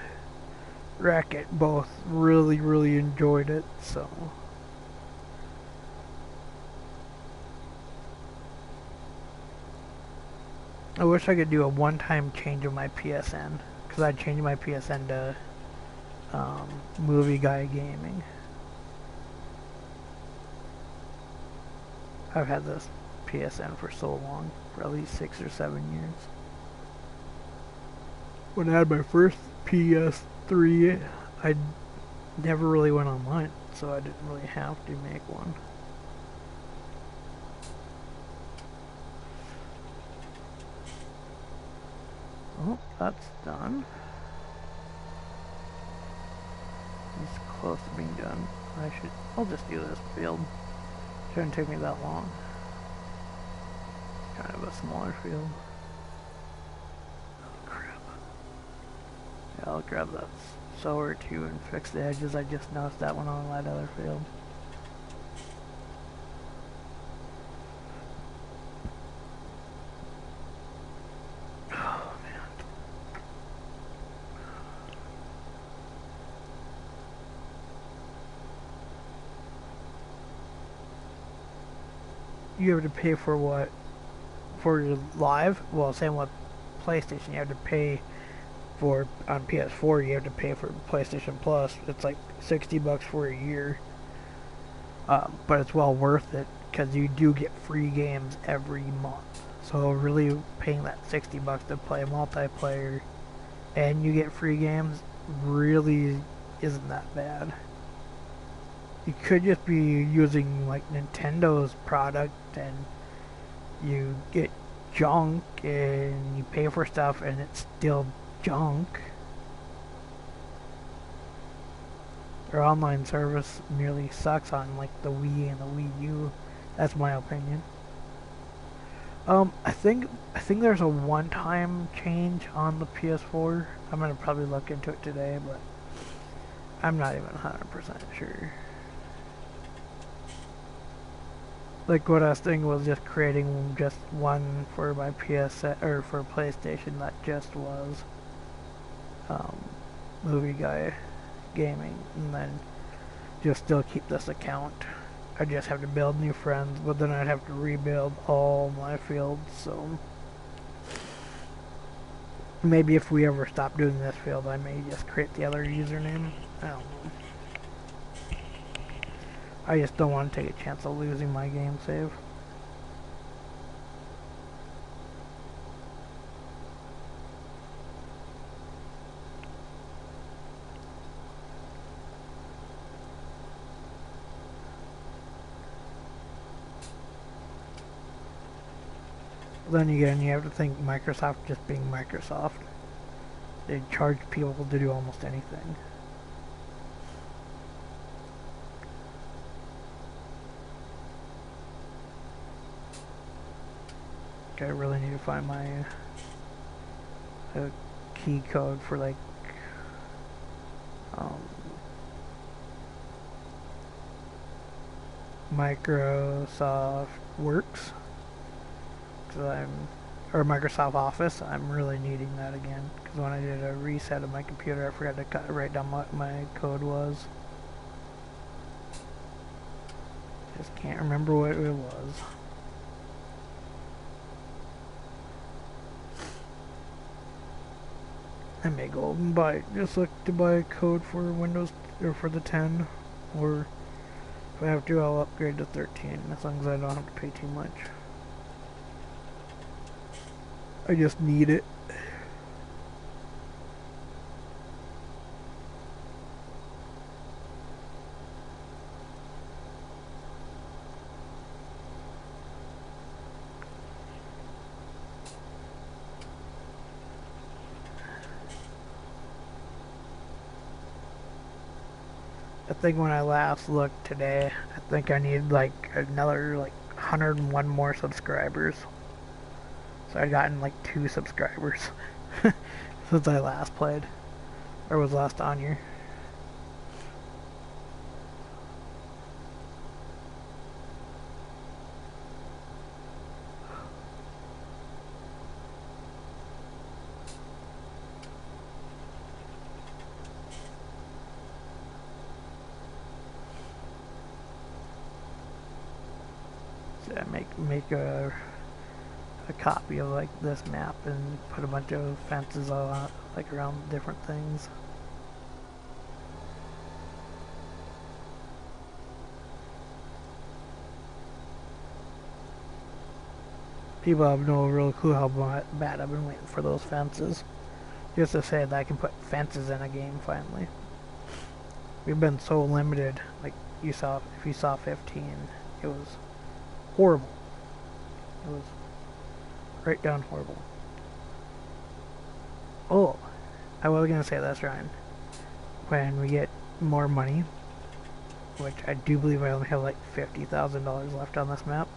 Racket both really enjoyed it, so... I wish I could do a one-time change of my PSN, because I changed my PSN to Movieguygaming. I've had this PSN for so long, for at least 6 or 7 years. When I had my first PS3, I never really went online, so I didn't really have to make one. Oh, that's done. It's close to being done. I'll just do this field. Shouldn't take me that long. Kind of a smaller field. Oh crap. Yeah, I'll grab that sower too and fix the edges. I just noticed that one on that other field. You have to pay for what? For your live? Well, same with PlayStation. You have to pay for, on PS4, you have to pay for PlayStation Plus. It's like $60 for a year. But it's well worth it, because you do get free games every month. So really paying that $60 to play multiplayer and you get free games really isn't that bad. You could just be using like Nintendo's product and you get junk and you pay for stuff and it's still junk. Their online service merely sucks on like the Wii and the Wii U. That's my opinion. I think there's a one-time change on the PS4. I'm gonna probably look into it today, but I'm not even 100% sure. Like what I was thinking was just creating just one for my or for PlayStation that just was um, Movieguy Gaming, and then just still keep this account. I just have to build new friends, but then I'd have to rebuild all my fields, so maybe if we ever stop doing this field, I may just create the other username. I don't know. I just don't want to take a chance of losing my game save. Then again, you have to think Microsoft just being Microsoft. They charge people to do almost anything. I really need to find my key code for like Microsoft Works, because or Microsoft Office. I'm really needing that again, because when I did a reset of my computer, I forgot to write down what my code was. Just can't remember what it was. I may go and just look to buy a code for Windows, or for the 10, or if I have to, I'll upgrade to 13, as long as I don't have to pay too much. I just need it. I think when I last looked today, I think I need like another like 101 more subscribers. So I'd gotten like 2 subscribers since I last played, or was last on here. So I make a copy of like this map and put a bunch of fences all like around different things. People have no real clue how bad I've been waiting for those fences. Just to say that I can put fences in a game finally. We've been so limited. Like if you saw 15, it was horrible. It was right down horrible. Oh, I was gonna say this, Ryan. When we get more money, which I do believe I only have like $50,000 left on this map,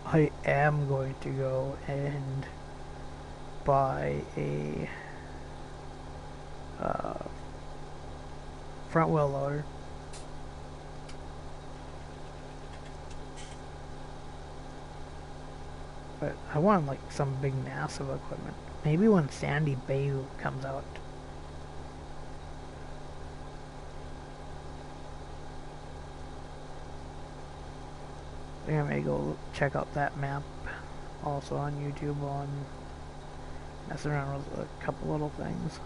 I am going to go and buy a front wheel loader. But I want like some big massive equipment. Maybe when Sandy Bayou comes out. I think I may go check out that map also on YouTube on messing around with a couple little things.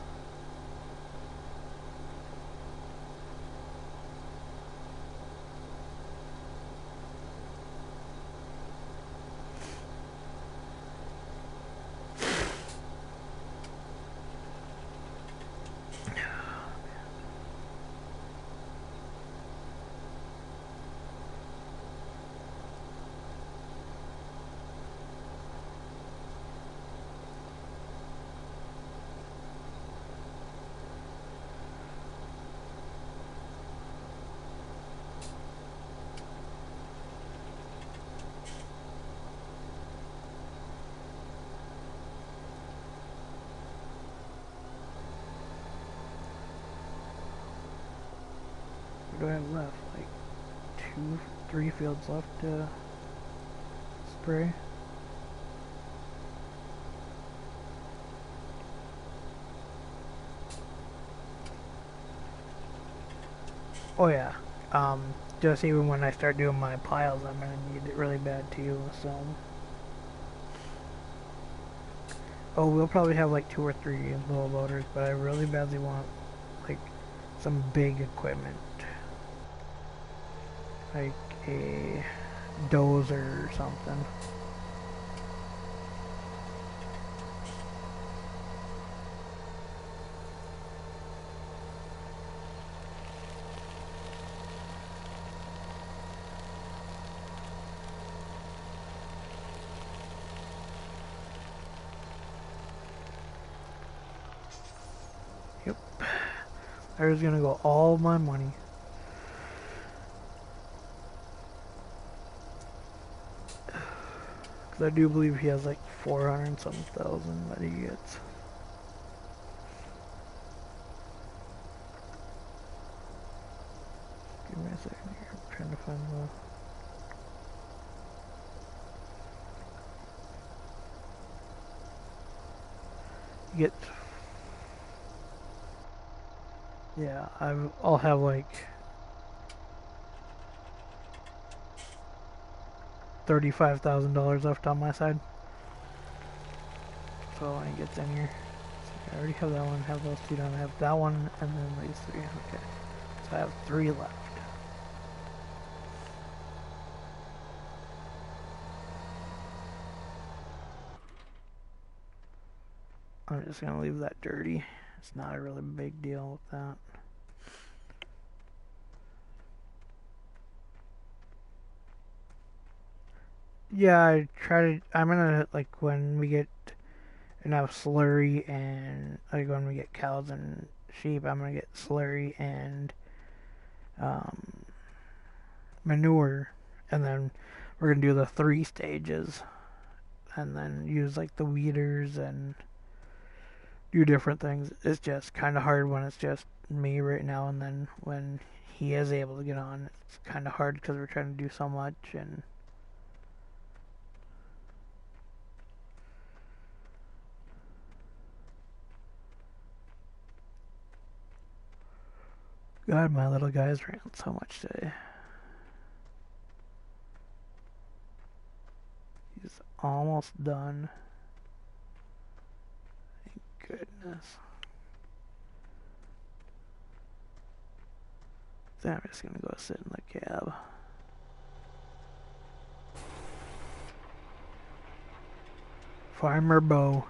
do I have left? Like 2, 3 fields left to spray. Oh yeah. Just even when I start doing my piles, I'm gonna need it really bad too. So. Oh, we'll probably have like 2 or 3 low loaders, but I really badly want like some big equipment, like a dozer or something. Yep. There's gonna go all my money. Because I do believe he has like 400 some thousand that he gets. Give me a second here. I'm trying to find the... Get... Yeah, I'll have like... $35,000 left on my side. So when he gets in here. So I already have that one, have those 2 done. I have that one and then these 3. Okay. So I have 3 left. I'm just gonna leave that dirty. It's not a really big deal with that. Yeah, I'm gonna, like, when we get enough slurry and, like, when we get cows and sheep, I'm gonna get slurry and, manure, and then we're gonna do the 3 stages, and then use, like, the weeders and do different things. It's just kind of hard when it's just me right now, and then when he is able to get on, it's kind of hard because we're trying to do so much. And God, my little guys ran so much today. He's almost done. Thank goodness. Then I'm just gonna go sit in the cab. Farmer Bo.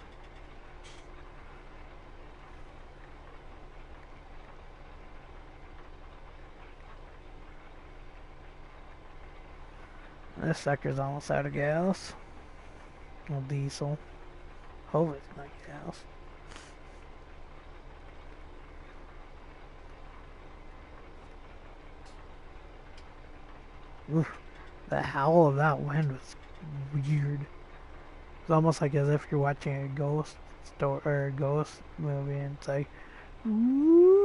This sucker's almost out of gas. No diesel. Hope it's not gas. Oof. The howl of that wind was weird. It's almost like as if you're watching a ghost story or a ghost movie, and it's like, ooh.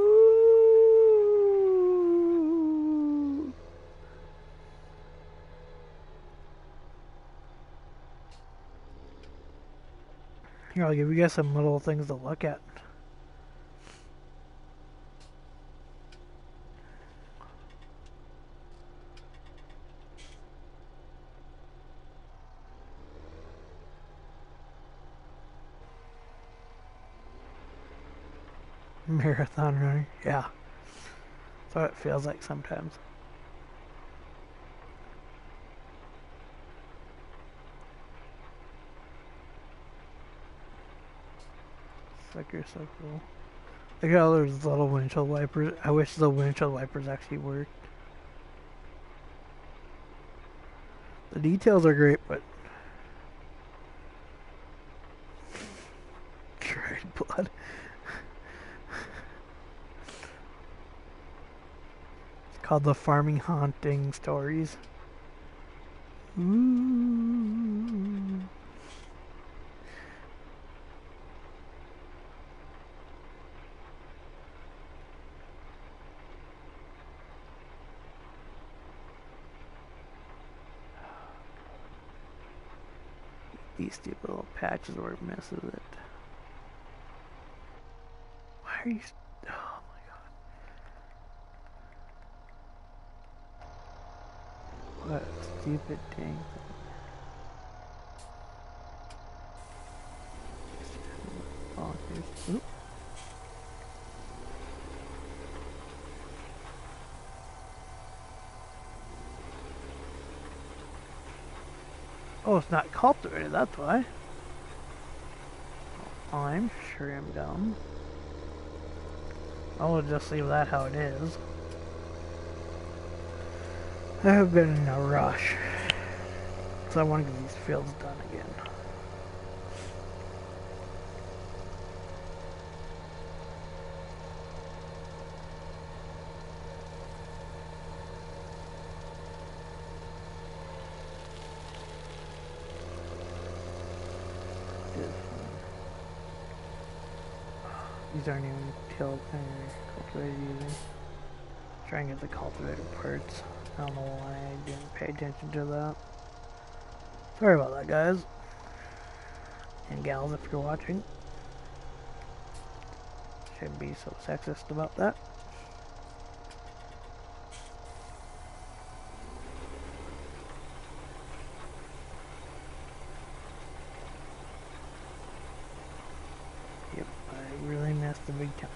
Here, I'll give you guys some little things to look at. Marathon running, yeah. That's what it feels like sometimes. Sucker's so cool. Look at all those little windshield wipers. I wish the windshield wipers actually worked. The details are great, but dried blood. It's called the Farming Haunting Stories. Ooh. these stupid little patches where it misses it. Why are you... Oh my god. What a stupid dang thing. Oop. Oh, it's not cultivated, that's why. I'm sure I'm dumb. I will just leave that how it is. I have been in a rush, so I want to get these fields done again. These aren't even tilled or cultivated either. Try and get the cultivated parts. I don't know why I didn't pay attention to that. Sorry about that, guys. And gals, if you're watching. Shouldn't be so sexist about that. Yep, I really missed the big chunk.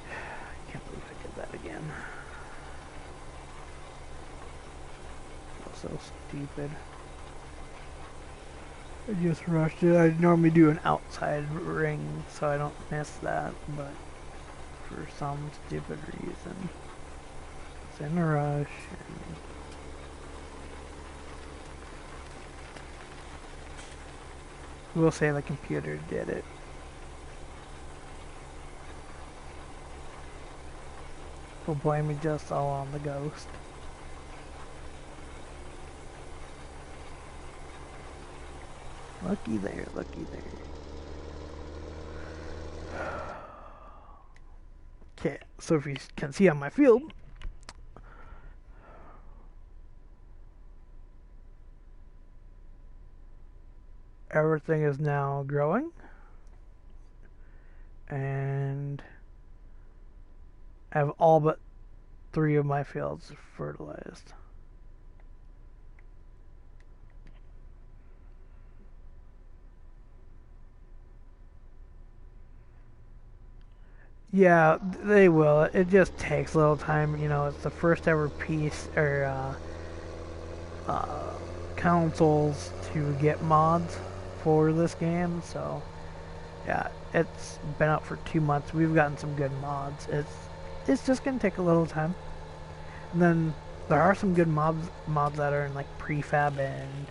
I can't believe I did that again. So stupid. I just rushed it. I normally do an outside ring so I don't miss that, but for some stupid reason it's in a rush. And we'll say the computer did it. We'll blame it just all on the ghost. Looky there, looky there. Okay, so if you can see on my field, everything is now growing, and I have all but 3 of my fields fertilized. Yeah, they will. It just takes a little time. You know, it's the first ever piece or consoles to get mods for this game. So, yeah, it's been out for 2 months. We've gotten some good mods. It's just gonna take a little time. And then there are some good mods that are in like prefab and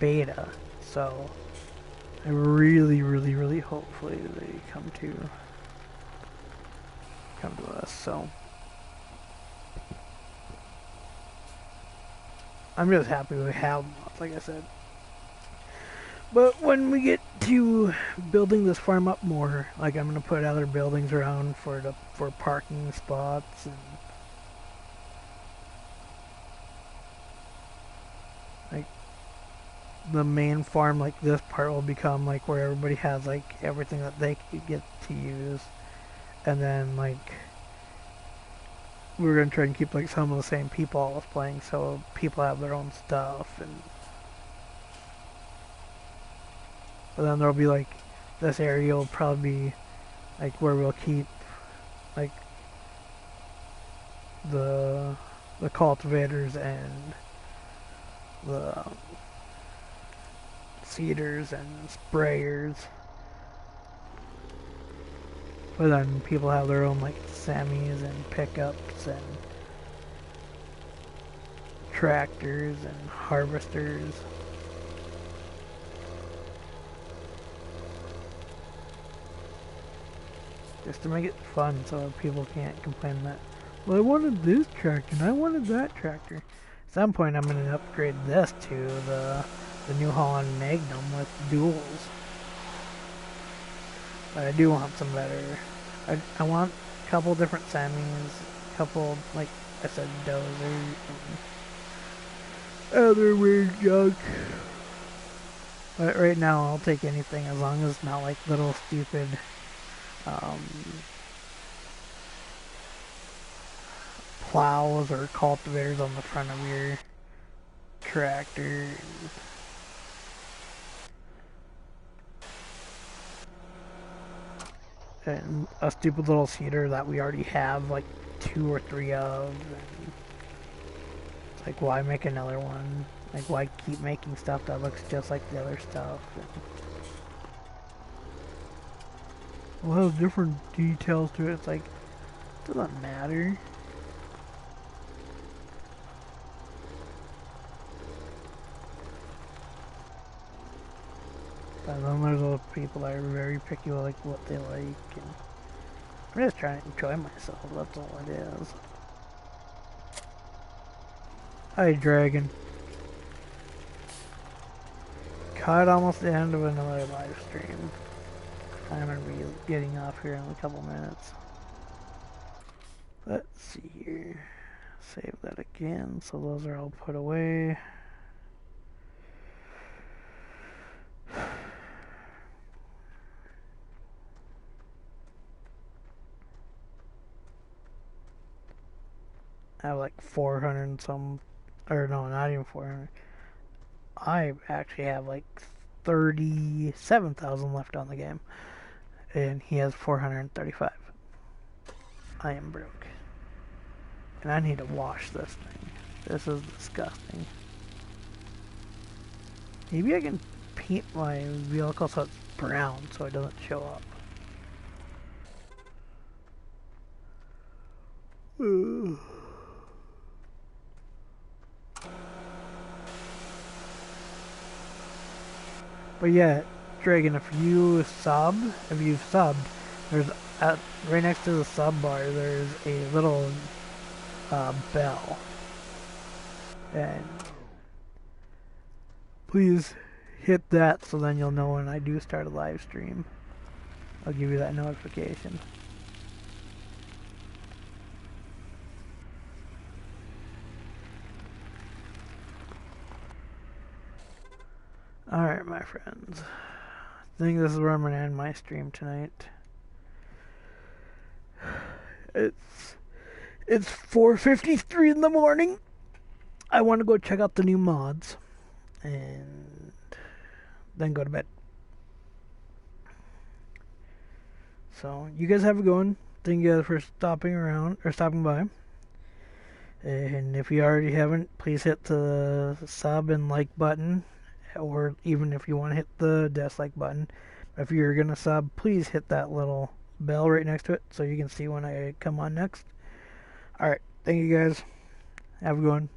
beta. So, I really hopefully they come to us. So I'm just happy we have mods, like I said. But when we get to building this farm up more, like I'm gonna put other buildings around for parking spots, and like the main farm, like this part will become like where everybody has like everything that they could get to use. And then, like, we're going to try and keep, like, some of the same people always playing, so people have their own stuff, and then there'll be, like, this area will probably be, like, where we'll keep, like, the cultivators and the seeders and sprayers. But then people have their own like semis and pickups and tractors and harvesters. Just to make it fun so people can't complain that, well, I wanted this tractor and I wanted that tractor. At some point I'm going to upgrade this to the New Holland Magnum with duals. But I do want some better. I want a couple different semis, a couple, like I said, dozers, other weird junk. But right now, I'll take anything as long as it's not like little stupid um, plows or cultivators on the front of your tractor. And a stupid little seeder that we already have like 2 or 3 of. And it's like, why make another one? Like, why keep making stuff that looks just like the other stuff? And well, it has different details to it. It's like, it doesn't matter. But then there's those people that are very picky with like what they like. And I'm just trying to enjoy myself. That's all it is. Hi, Dragon. Caught almost the end of another live stream. I'm gonna be getting off here in a couple minutes. Let's see here. Save that again, so those are all put away. I have like 400 and some, or no, not even 400. I actually have like 37,000 left on the game, and he has 435. I am broke, and I need to wash this thing. This is disgusting. Maybe I can paint my vehicle so it's brown so it doesn't show up. But yeah, Dragon, if you subbed, there's right next to the sub bar, there's a little bell. And please hit that so then you'll know when I do start a live stream. I'll give you that notification. Alright, my friends. I think this is where I'm going to end my stream tonight. It's 4:53 in the morning. I want to go check out the new mods and then go to bed. So, you guys have a good one. Thank you guys for stopping by. And if you already haven't, please hit the sub and like button. Or even if you want to hit the dislike button. If you're going to sub, please hit that little bell right next to it so you can see when I come on next. Alright, thank you guys. Have a good one.